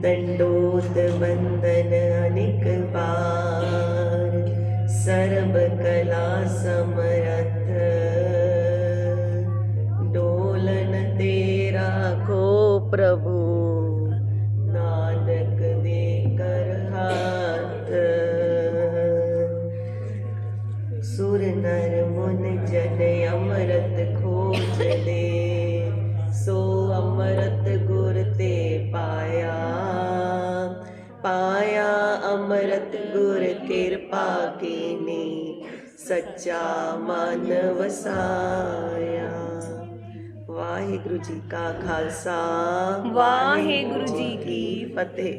दंडोत बंदन अनिक बार, सर्व कला समरथ, डोलन तेरा को प्रभु, नानक दे कर हाथ। सुर नर मुन जन अमृत खोज दे, सो अमृत गुर ते पाया, पाया अमृत गुर कृपा कीनी, सच्चा मन वसाया। वाहिगुरु जी का खालसा, वाहिगुरु जी की फतेह।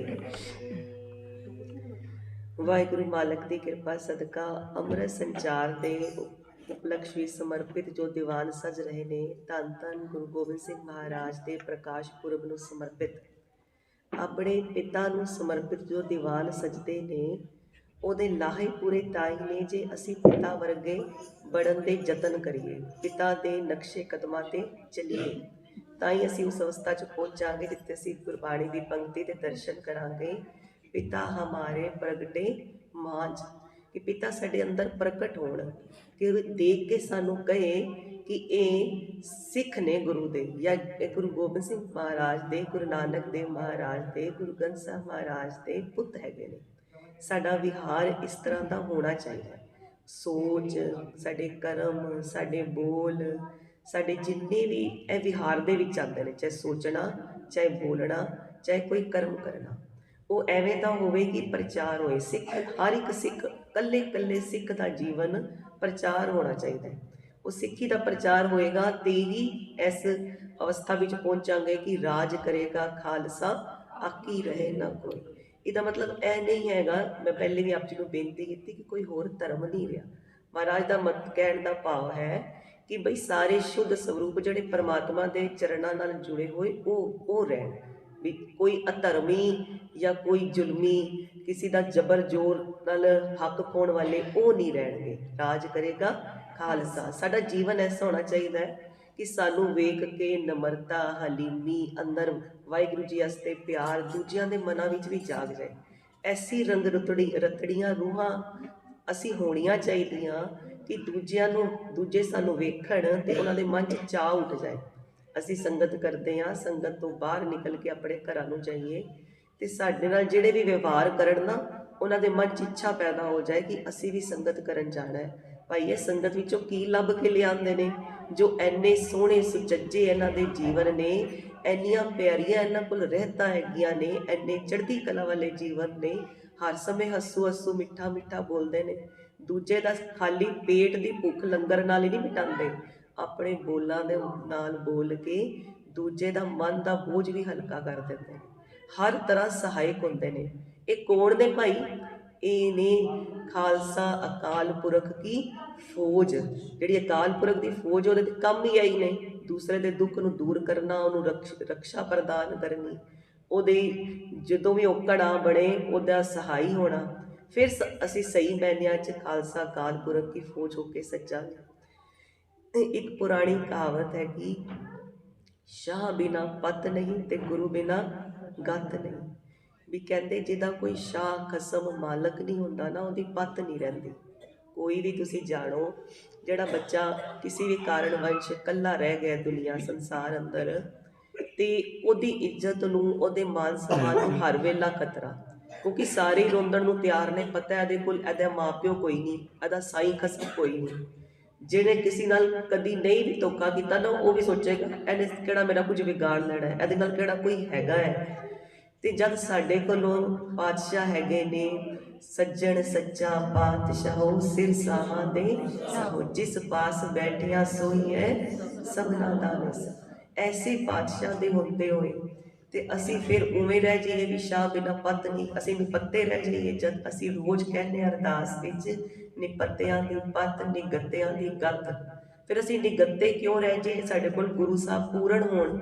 वाहिगुरु मालक की कृपा सदका अमृत संचार के उपलक्ष भी समर्पित जो दीवान सज रहे ने, धन धन गुरु गोबिंद सिंह महाराज के प्रकाश पुरब नूं समर्पित अपने पिता नूं समर्पित जो दीवान सजते ने, ਉਹਦੇ ਲਾਹੇ ਪੂਰੇ ਤਾਂ ਹੀ ਨੇ ਜੇ ਅਸੀਂ ਪਿਤਾ ਵਰਗੇ ਬਣਨ ਦੇ ਯਤਨ ਕਰੀਏ, ਪਿਤਾ ਦੇ ਨਕਸ਼ੇ ਕਦਮਾਂ ਤੇ ਚੱਲੀਏ, ਤਾਂ ਹੀ ਅਸੀਂ ਉਸ ਅਵਸਥਾ 'ਚ ਪਹੁੰਚਾਂਗੇ ਜਿੱਥੇ ਅਸੀਂ ਗੁਰਬਾਣੀ ਦੀ ਪੰਕਤੀ ਦੇ ਦਰਸ਼ਨ ਕਰਾਂਗੇ। ਪਿਤਾ ਹਮਾਰੇ ਪ੍ਰਗਟੇ ਮਾਂਝ, ਕਿ ਪਿਤਾ ਸਾਡੇ ਅੰਦਰ ਪ੍ਰਗਟ ਹੋਣ, ਕਿ ਦੇਖ ਕੇ ਸਾਨੂੰ ਕਹੇ ਕਿ ਇਹ ਸਿੱਖ ਨੇ ਗੁਰੂ ਦੇ, ਜਾਂ ਗੁਰੂ ਗੋਬਿੰਦ ਸਿੰਘ ਮਹਾਰਾਜ ਦੇ, ਗੁਰੂ ਨਾਨਕ ਦੇਵ ਮਹਾਰਾਜ ਦੇ, ਗੁਰੂ ਗ੍ਰੰਥ ਸਾਹਿਬ ਮਹਾਰਾਜ ਦੇ ਪੁੱਤ ਹੈਗੇ ਨੇ। ਸਾਡਾ ਵਿਹਾਰ ਇਸ ਤਰ੍ਹਾਂ ਦਾ ਹੋਣਾ ਚਾਹੀਦਾ, ਸੋਚ, ਸਾਡੇ ਕਰਮ, ਸਾਡੇ ਬੋਲ, ਸਾਡੇ ਜਿੰਨੇ ਵੀ ਇਹ ਵਿਹਾਰ ਦੇ ਵਿੱਚ ਆਉਂਦੇ ਨੇ, ਚਾਹੇ ਸੋਚਣਾ, ਚਾਹੇ ਬੋਲਣਾ, ਚਾਹੇ ਕੋਈ ਕਰਮ ਕਰਨਾ, ਉਹ ਐਵੇਂ ਦਾ ਹੋਵੇ ਕਿ ਪ੍ਰਚਾਰ ਹੋਏ। ਸਿੱਖ, ਹਰ ਇੱਕ ਸਿੱਖ, ਕੱਲੇ ਕੱਲੇ ਸਿੱਖ ਦਾ ਜੀਵਨ ਪ੍ਰਚਾਰ ਹੋਣਾ ਚਾਹੀਦਾ। ਉਹ ਸਿੱਖੀ ਦਾ ਪ੍ਰਚਾਰ ਹੋਏਗਾ ਤੇ ਹੀ ਇਸ ਅਵਸਥਾ ਵਿੱਚ ਪਹੁੰਚਾਂਗੇ ਕਿ ਰਾਜ ਕਰੇਗਾ ਖਾਲਸਾ, ਆਕੀ ਰਹੇ ਨਾ ਕੋਈ। ਇਹਦਾ ਮਤਲਬ ਇਹ ਨਹੀਂ ਹੈਗਾ, ਮੈਂ ਪਹਿਲੇ ਵੀ ਆਪ ਜੀ ਨੂੰ ਬੇਨਤੀ ਕੀਤੀ ਕਿ ਕੋਈ ਹੋਰ ਧਰਮ ਨਹੀਂ ਰਿਹਾ। ਮਹਾਰਾਜ ਦਾ ਮਤ ਕਹਿਣ ਦਾ ਭਾਵ ਹੈ ਕਿ ਬਈ ਸਾਰੇ ਸ਼ੁੱਧ ਸਰੂਪ ਜਿਹੜੇ ਪਰਮਾਤਮਾ ਦੇ ਚਰਨਾਂ ਨਾਲ ਜੁੜੇ ਹੋਏ ਉਹ ਰਹਿਣ, ਵੀ ਕੋਈ ਅਧਰਮੀ ਜਾਂ ਕੋਈ ਜ਼ੁਲਮੀ, ਕਿਸੇ ਦਾ ਜ਼ਬਰ ਜ਼ੋਰ ਨਾਲ ਹੱਕ ਪਾਉਣ ਵਾਲੇ ਉਹ ਨਹੀਂ ਰਹਿਣਗੇ। ਰਾਜ ਕਰੇਗਾ ਖਾਲਸਾ। ਸਾਡਾ ਜੀਵਨ ਐਸਾ ਹੋਣਾ ਚਾਹੀਦਾ ਹੈ ਕਿ ਸਾਨੂੰ ਵੇਖ ਕੇ ਨਮਰਤਾ, ਹਲੀਮੀ ਅੰਦਰ ਵਾਹਿਗੁਰੂ ਜੀ ਵਾਸਤੇ ਪਿਆਰ ਦੂਜਿਆਂ ਦੇ ਮਨਾਂ ਵਿੱਚ ਵੀ ਜਾਗ ਜਾਏ। ਐਸੀ ਰੰਗ ਰਤੜੀਆਂ ਰੂਹਾਂ ਅਸੀਂ ਹੋਣੀਆਂ ਚਾਹੀਦੀਆਂ ਕਿ ਦੂਜੇ ਸਾਨੂੰ ਵੇਖਣ ਤੇ ਉਹਨਾਂ ਦੇ ਮਨ 'ਚ ਚਾਅ ਉੱਠ ਜਾਏ। ਅਸੀਂ ਸੰਗਤ ਕਰਦੇ ਹਾਂ, ਸੰਗਤ ਤੋਂ ਬਾਹਰ ਨਿਕਲ ਕੇ ਆਪਣੇ ਘਰਾਂ ਨੂੰ ਜਾਈਏ ਤੇ ਸਾਡੇ ਨਾਲ ਜਿਹੜੇ ਵੀ ਵਿਵਹਾਰ ਕਰਨ ਨਾ, ਉਹਨਾਂ ਦੇ ਮਨ 'ਚ ਇੱਛਾ ਪੈਦਾ ਹੋ ਜਾਏ ਕਿ ਅਸੀਂ ਵੀ ਸੰਗਤ ਕਰਨ ਜਾਣਾ ਹੈ। ਭਾਈ ਇਹ ਸੰਗਤ ਵਿੱਚੋਂ ਕੀ ਲੱਭ ਕੇ ਲਿਆਉਂਦੇ ਨੇ, ਜੋ ਐਨੇ ਸੋਹਣੇ ਸੁਚੱਜੇ ਇਹਨਾਂ ਦੇ ਜੀਵਨ ਨੇ, ਇੰਨੀਆਂ ਪਿਆਰੀਆਂ ਇਹਨਾਂ ਕੋਲ ਰਹਿਤਾਂ ਹੈਗੀਆਂ ਨੇ, ਐਨੇ ਚੜ੍ਹਦੀ ਕਲਾ ਵਾਲੇ ਜੀਵਨ ਨੇ, ਹਰ ਸਮੇਂ ਹੱਸੂ ਹੱਸੂ ਮਿੱਠਾ ਮਿੱਠਾ ਬੋਲਦੇ ਨੇ। ਦੂਜੇ ਦਾ ਖਾਲੀ ਪੇਟ ਦੀ ਭੁੱਖ ਲੰਗਰ ਨਾਲ ਹੀ ਨਹੀਂ ਮਿਟਾਉਂਦੇ, ਆਪਣੇ ਬੋਲਾਂ ਦੇ ਨਾਲ ਬੋਲ ਕੇ ਦੂਜੇ ਦਾ ਮਨ ਦਾ ਬੋਝ ਵੀ ਹਲਕਾ ਕਰ ਦਿੰਦੇ ਨੇ। ਹਰ ਤਰ੍ਹਾਂ ਸਹਾਇਕ ਹੁੰਦੇ ਨੇ। ਇਹ ਕੌਣ ਨੇ ਭਾਈ? ਇਹ ਨੇ ਖਾਲਸਾ ਅਕਾਲ ਪੁਰਖ ਕੀ ਫੌਜ। ਜਿਹੜੀ ਅਕਾਲ ਪੁਰਖ ਦੀ ਫੌਜ, ਉਹਦੇ ਤੇ ਕੰਮ ਹੀ ਆਈ ਨੇ, ਦੂਸਰੇ ਦੇ ਦੁੱਖ ਨੂੰ ਦੂਰ ਕਰਨਾ, ਉਹਨੂੰ ਰਕਸ਼ਾ ਪ੍ਰਦਾਨ ਕਰਨੀ, ਉਹਦੇ ਜਦੋਂ ਵੀ ਔਕੜ ਆ ਬਣੇ ਉਹਦਾ ਸਹਾਈ ਹੋਣਾ। ਫਿਰ ਅਸੀਂ ਸਹੀ ਮਾਇਨਿਆਂ 'ਚ ਖਾਲਸਾ ਅਕਾਲ ਪੁਰਖ ਕੀ ਫੌਜ ਹੋ ਕੇ ਸੱਜਾਂਗੇ। ਇੱਕ ਪੁਰਾਣੀ ਕਹਾਵਤ ਹੈ ਕਿ ਸ਼ਾਹ ਬਿਨਾ ਪਤ ਨਹੀਂ ਤੇ ਗੁਰੂ ਬਿਨਾ ਗਤ ਨਹੀਂ। ਵੀ ਕਹਿੰਦੇ ਜਿਹਦਾ ਕੋਈ ਸ਼ਾਹ ਖਸਮ ਮਾਲਕ ਨਹੀਂ ਹੁੰਦਾ ਨਾ, ਉਹਦੀ ਪਤ ਨਹੀਂ ਰਹਿੰਦੀ। ਕੋਈ ਵੀ ਤੁਸੀਂ ਜਾਣੋ, ਜਿਹੜਾ ਬੱਚਾ ਕਿਸੇ ਵੀ ਕਾਰਨ ਵੰਸ਼ ਇਕੱਲਾ ਰਹਿ ਗਿਆ ਦੁਨੀਆ ਸੰਸਾਰ ਅੰਦਰ, ਤੇ ਉਹਦੀ ਇੱਜ਼ਤ ਨੂੰ, ਉਹਦੇ ਮਾਨ ਸਨਮਾਨ ਨੂੰ ਹਰ ਵੇਲਾ ਖਤਰਾ, ਕਿਉਂਕਿ ਸਾਰੇ ਰੋਂਦਣ ਨੂੰ ਤਿਆਰ ਨੇ। ਪਤਾ ਇਹਦੇ ਕੋਲ ਇਹਦਾ ਮਾਂ ਪਿਓ ਕੋਈ ਨਹੀਂ, ਇਹਦਾ ਸਾਈਂ ਖਸਮ ਕੋਈ ਨਹੀਂ। ਜਿਹਨੇ ਕਿਸੇ ਨਾਲ ਕਦੀ ਨਹੀਂ ਵੀ ਧੋਖਾ ਕੀਤਾ ਨਾ, ਉਹ ਵੀ ਸੋਚੇਗਾ ਇਹਨੇ ਕਿਹੜਾ ਮੇਰਾ ਕੁਝ ਵਿਗਾੜ ਲੈਣਾ, ਇਹਦੇ ਨਾਲ ਕਿਹੜਾ ਕੋਈ ਹੈਗਾ ਹੈ। ਤੇ ਜਦ ਸਾਡੇ ਕੋਲੋਂ ਪਾਤਸ਼ਾਹ ਹੈਗੇ ਨੇ, ਸੱਜਣ ਸੱਚਾ ਪਾਤਸ਼ਾਹੋ ਸਿਰ ਸਾਹਾਂ ਦੇ ਸਾਹੋ, ਜਿਸ ਪਾਸ ਬੈਠਿਆ ਸੋਈ ਹੈ ਸਭਨਾ ਦਾ ਵਸ। ਐਸੇ ਪਾਤਸ਼ਾਹ ਦੇ ਹੁੰਦੇ ਹੋਏ ਤੇ ਅਸੀਂ ਫਿਰ ਉਵੇਂ ਰਹਿ ਜਾਈਏ ਵੀ ਸ਼ਾਹ ਬਿਨਾ ਪਤ ਨਹੀਂ, ਅਸੀਂ ਨਿਪੱਤੇ ਰਹਿ ਜਾਈਏ। ਜਦ ਅਸੀਂ ਰੋਜ਼ ਕਹਿੰਦੇ ਅਰਦਾਸ ਵਿੱਚ ਨਿਪੱਤਿਆਂ ਦੀ ਪਤ, ਨਿਗੱਤਿਆਂ ਦੀ ਗਤ, ਫਿਰ ਅਸੀਂ ਨਿਗੱਤੇ ਕਿਉਂ ਰਹਿ ਜਾਈਏ? ਸਾਡੇ ਕੋਲ ਗੁਰੂ ਸਾਹਿਬ ਪੂਰਨ ਹੋਣ,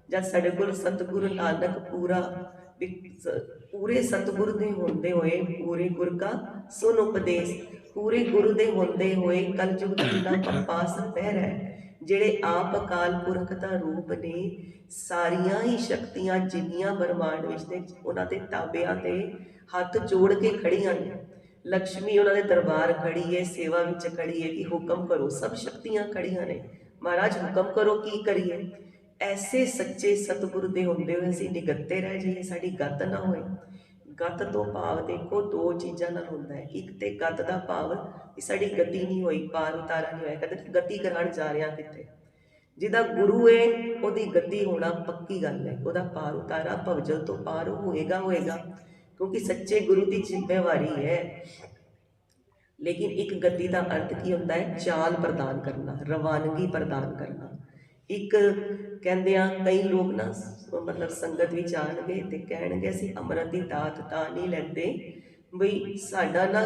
ਜਦ ਸਾਡੇ ਕੋਲ ਸਤਿਗੁਰੂ ਨਾਨਕ ਪੂਰੇ ਸਤਿਗੁਰ ਦੇ ਹੁੰਦੇ ਹੋਏ, ਪੂਰੇ ਗੁਰ ਕਾ ਸੁਨ ਉਪਦੇਸ਼, ਪੂਰੇ ਗੁਰੂ ਦੇ ਹੁੰਦੇ ਹੋਏ ਕਲਯੁਗ ਦਾ ਪਰਪਾਸ ਪੈ ਰਿਹਾ। ਜਿਹੜੇ ਆਪ ਅਕਾਲ ਪੁਰਖ ਦਾ ਰੂਪ ਨੇ। ਸਾਰੀਆਂ ਹੀ ਸ਼ਕਤੀਆਂ ਜਿੰਨੀਆਂ ਬ੍ਰਹਮੰਡ ਵਿੱਚ ਨੇ ਉਹਨਾਂ ਦੇ ਤਾਬਿਆਂ ਤੇ ਹੱਥ ਜੋੜ ਕੇ ਖੜੀਆਂ ਨੇ। ਲక్ష్ਮੀ ਉਹਨਾਂ ਦੇ ਦਰਬਾਰ ਖੜੀ ਹੈ, ਸੇਵਾ ਵਿੱਚ ਖੜੀ ਹੈ ਕਿ ਹੁਕਮ ਕਰੋ। ਸਭ ਸ਼ਕਤੀਆਂ ਖੜੀਆਂ ਨੇ, ਮਹਾਰਾਜ ਹੁਕਮ ਕਰੋ ਕੀ ਕਰੀਏ। ਐਸੇ ਸੱਚੇ ਸਤਿਗੁਰ ਦੇ ਹੁੰਦੇ ਹੋਏ ਅਸੀਂ ਨਿਗੱਤੇ ਰਹਿ ਜਾਈਏ, ਸਾਡੀ ਗੱਤ ਨਾ ਹੋਏ। ਗੱਤ ਤੋਂ ਭਾਵ ਦੇਖੋ ਦੋ ਚੀਜ਼ਾਂ ਨਾਲ ਹੁੰਦਾ ਹੈ। ਇੱਕ ਤੇ ਗੱਤ ਦਾ ਭਾਵ ਕਿ ਸਾਡੀ ਗਤੀ ਨਹੀਂ ਹੋਈ, ਪਾਰ ਉਤਾਰਾ ਨਹੀਂ ਹੋਇਆ। ਕਹਿੰਦੇ ਗਤੀ ਕਰਾਉਣ ਜਾ ਰਿਹਾ ਕਿਤੇ, ਜਿਹਦਾ ਗੁਰੂ ਹੈ ਉਹਦੀ ਗਤੀ ਹੋਣਾ ਪੱਕੀ ਗੱਲ ਹੈ। ਉਹਦਾ ਪਾਰ ਉਤਾਰਾ ਭਵਜਲ ਤੋਂ ਪਾਰ ਹੋਏਗਾ ਹੋਏਗਾ, ਕਿਉਂਕਿ ਸੱਚੇ ਗੁਰੂ ਦੀ ਜ਼ਿੰਮੇਵਾਰੀ ਹੈ। ਲੇਕਿਨ ਇੱਕ ਗਤੀ ਦਾ ਅਰਥ ਕੀ ਹੁੰਦਾ ਹੈ? ਚਾਲ ਪ੍ਰਦਾਨ ਕਰਨਾ, ਰਵਾਨਗੀ ਪ੍ਰਦਾਨ ਕਰਨਾ। ਇੱਕ ਕਹਿੰਦੇ ਆ ਕਈ ਲੋਕ ਨਾ ਮਤਲਬ ਸੰਗਤ ਵਿੱਚ ਆਉਣਗੇ ਤੇ ਕਹਿਣਗੇ ਅਸੀਂ ਅੰਮ੍ਰਿਤ ਦੀ ਦਾਤ ਤਾਂ ਨਹੀਂ ਲੈਂਦੇ ਬਈ ਸਾਡਾ ਨਾ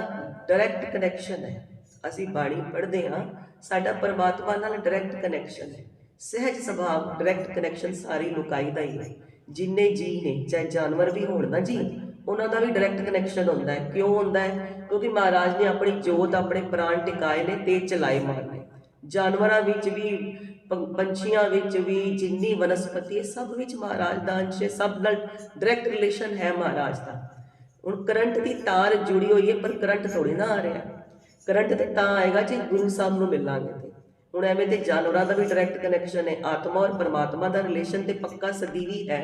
ਡਾਇਰੈਕਟ ਕਨੈਕਸ਼ਨ ਹੈ, ਅਸੀਂ ਬਾਣੀ ਪੜ੍ਹਦੇ ਹਾਂ, ਸਾਡਾ ਪਰਮਾਤਮਾ ਨਾਲ ਡਾਇਰੈਕਟ ਕਨੈਕਸ਼ਨ ਹੈ। ਸਹਿਜ ਸੁਭਾਅ ਡਾਇਰੈਕਟ ਕਨੈਕਸ਼ਨ ਸਾਰੀ ਲੋਕਾਈ ਦਾ ਹੀ ਹੈ। ਜਿੰਨੇ ਜੀ ਨੇ ਚਾਹੇ ਜਾਨਵਰ ਵੀ ਹੋਣ ਨਾ ਜੀ, ਉਹਨਾਂ ਦਾ ਵੀ ਡਾਇਰੈਕਟ ਕਨੈਕਸ਼ਨ ਹੁੰਦਾ ਹੈ। ਕਿਉਂ ਹੁੰਦਾ ਹੈ? ਕਿਉਂਕਿ ਮਹਾਰਾਜ ਨੇ ਆਪਣੀ ਜੋਤ ਆਪਣੇ ਪ੍ਰਾਣ ਟਿਕਾਏ ਨੇ, ਤੇਜ ਚਲਾਏ ਮਾਰਨੇ। ਜਾਨਵਰਾਂ ਵਿੱਚ ਵੀ ਪੰਛੀਆਂ ਵਿੱਚ ਵੀ ਜਿੰਨੀ ਵਨਸਪਤੀ ਹੈ ਸਭ ਵਿੱਚ ਮਹਾਰਾਜ ਦਾ ਅੰਸ਼ ਹੈ, ਸਭ ਨਾਲ ਡਾਇਰੈਕਟ ਰਿਲੇਸ਼ਨ ਹੈ ਮਹਾਰਾਜ ਦਾ। ਹੁਣ ਕਰੰਟ ਦੀ ਤਾਰ ਜੁੜੀ ਹੋਈ ਹੈ ਪਰ ਕਰੰਟ ਥੋੜੀ ਨਾ ਆ ਰਿਹਾ। ਕਰੰਟ ਤੇ ਤਾਂ ਆਏਗਾ ਜੇ ਗੁਰੂ ਸਾਹਿਬ ਨੂੰ ਮਿਲਾਂਗੇ ਤੇ। ਹੁਣ ਐਵੇਂ ਤੇ ਜਾਨਵਰਾਂ ਦਾ ਵੀ ਡਾਇਰੈਕਟ ਕਨੈਕਸ਼ਨ ਹੈ। ਆਤਮਾ ਔਰ ਪਰਮਾਤਮਾ ਦਾ ਰਿਲੇਸ਼ਨ ਤੇ ਪੱਕਾ ਸਦੀਵੀ ਹੈ,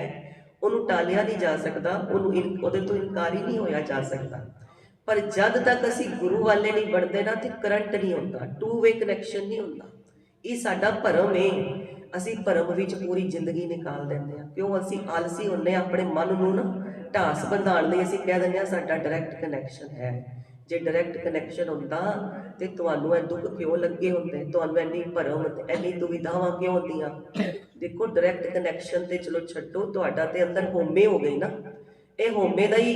ਉਹਨੂੰ ਟਾਲਿਆ ਨਹੀਂ ਜਾ ਸਕਦਾ, ਉਹਨੂੰ ਉਹਦੇ ਤੋਂ ਇਨਕਾਰ ਹੀ ਨਹੀਂ ਹੋਇਆ ਜਾ ਸਕਦਾ। ਪਰ ਜਦ ਤੱਕ ਅਸੀਂ ਗੁਰੂ ਵਾਲੇ ਨਹੀਂ ਬਣਦੇ ਨਾ ਤੇ ਕਰੰਟ ਨਹੀਂ ਹੁੰਦਾ, ਟੂ ਵੇ ਕਨੈਕਸ਼ਨ ਨਹੀਂ ਹੁੰਦਾ। ਇਹ ਸਾਡਾ ਭਰਮ ਹੈ। ਅਸੀਂ ਭਰਮ ਵਿੱਚ ਪੂਰੀ ਜ਼ਿੰਦਗੀ ਨਿਕਾਲ ਦਿੰਦੇ ਹਾਂ। ਕਿਉਂ? ਅਸੀਂ ਆਲਸੀ ਹੁੰਦੇ ਹਾਂ। ਆਪਣੇ ਮਨ ਨੂੰ ਨਾ ਢਾਸ ਬੰਧਾਉਣ ਲਈ ਅਸੀਂ ਕਹਿ ਦਿੰਦੇ ਹਾਂ ਸਾਡਾ ਡਾਇਰੈਕਟ ਕਨੈਕਸ਼ਨ ਹੈ। ਜੇ ਡਾਇਰੈਕਟ ਕਨੈਕਸ਼ਨ ਹੁੰਦਾ ਤੇ ਤੁਹਾਨੂੰ ਇਹ ਦੁੱਖ ਕਿਉਂ ਲੱਗੇ ਹੁੰਦੇ? ਤੁਹਾਨੂੰ ਇੰਨੀ ਭਰਮ ਇੰਨੀ ਦੁਵਿਧਾਵਾਂ ਕਿਉਂ ਹੁੰਦੀਆਂ? ਦੇਖੋ ਡਾਇਰੈਕਟ ਕਨੈਕਸ਼ਨ ਤੇ ਚਲੋ ਛੱਡੋ, ਤੁਹਾਡਾ ਤੇ ਅੰਦਰ ਹੋਮੇ ਹੋ ਗਈ ਨਾ। ਇਹ ਹੋਮੇ ਦਾ ਹੀ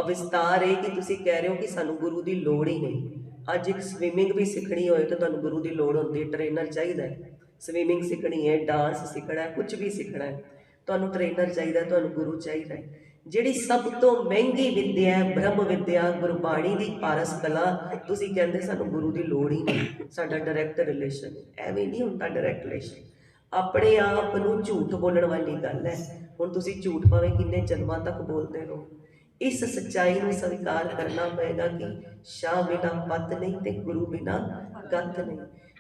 ਵਿਸਤਾਰ ਹੈ ਕਿ ਤੁਸੀਂ ਕਹਿ ਰਹੇ ਹੋ ਕਿ ਸਾਨੂੰ ਗੁਰੂ ਦੀ ਲੋੜ ਹੀ ਨਹੀਂ। ਅੱਜ ਇੱਕ ਸਵਿਮਿੰਗ ਵੀ ਸਿੱਖਣੀ ਹੋਏ ਤਾਂ ਤੁਹਾਨੂੰ ਗੁਰੂ ਦੀ ਲੋੜ ਹੁੰਦੀ ਹੈ, ਟ੍ਰੇਨਰ ਚਾਹੀਦਾ ਹੈ। ਸਵਿਮਿੰਗ ਸਿੱਖਣੀ ਹੈ, ਡਾਂਸ ਸਿੱਖਣਾ ਹੈ, ਕੁਝ ਵੀ ਸਿੱਖਣਾ ਹੈ, ਤੁਹਾਨੂੰ ਟ੍ਰੇਨਰ ਚਾਹੀਦਾ, ਤੁਹਾਨੂੰ ਗੁਰੂ ਚਾਹੀਦਾ ਹੈ। ਜਿਹੜੀ ਸਭ ਤੋਂ ਮਹਿੰਗੀ ਵਿੱਦਿਆ ਹੈ ਬ੍ਰਹਮ ਵਿੱਦਿਆ, ਗੁਰਬਾਣੀ ਦੀ ਪਾਰਸ ਕਲਾ, ਤੁਸੀਂ ਕਹਿੰਦੇ ਸਾਨੂੰ ਗੁਰੂ ਦੀ ਲੋੜ ਹੀ ਨਹੀਂ, ਸਾਡਾ ਡਾਇਰੈਕਟ ਰਿਲੇਸ਼ਨ। ਐਵੇਂ ਨਹੀਂ ਹੁੰਦਾ ਡਾਇਰੈਕਟ ਰਿਲੇਸ਼ਨ। ਆਪਣੇ ਆਪ ਨੂੰ ਝੂਠ ਬੋਲਣ ਵਾਲੀ ਗੱਲ ਹੈ। ਹੁਣ ਤੁਸੀਂ ਝੂਠ ਭਾਵੇਂ ਕਿੰਨੇ ਜਨਮਾਂ ਤੱਕ ਬੋਲਦੇ ਰਹੋ। ਇਸ ਸੱਚਾਈ ਨੂੰ ਸਵੀਕਾਰ ਕਰਨਾ ਪਏਗਾ ਕਿ ਸ਼ਾਹ ਬਿਨਾ ਪਤ ਨਹੀਂ ਤੇ ਗੁਰੂ ਬਿਨਾ ਗਤ ਨਹੀਂ।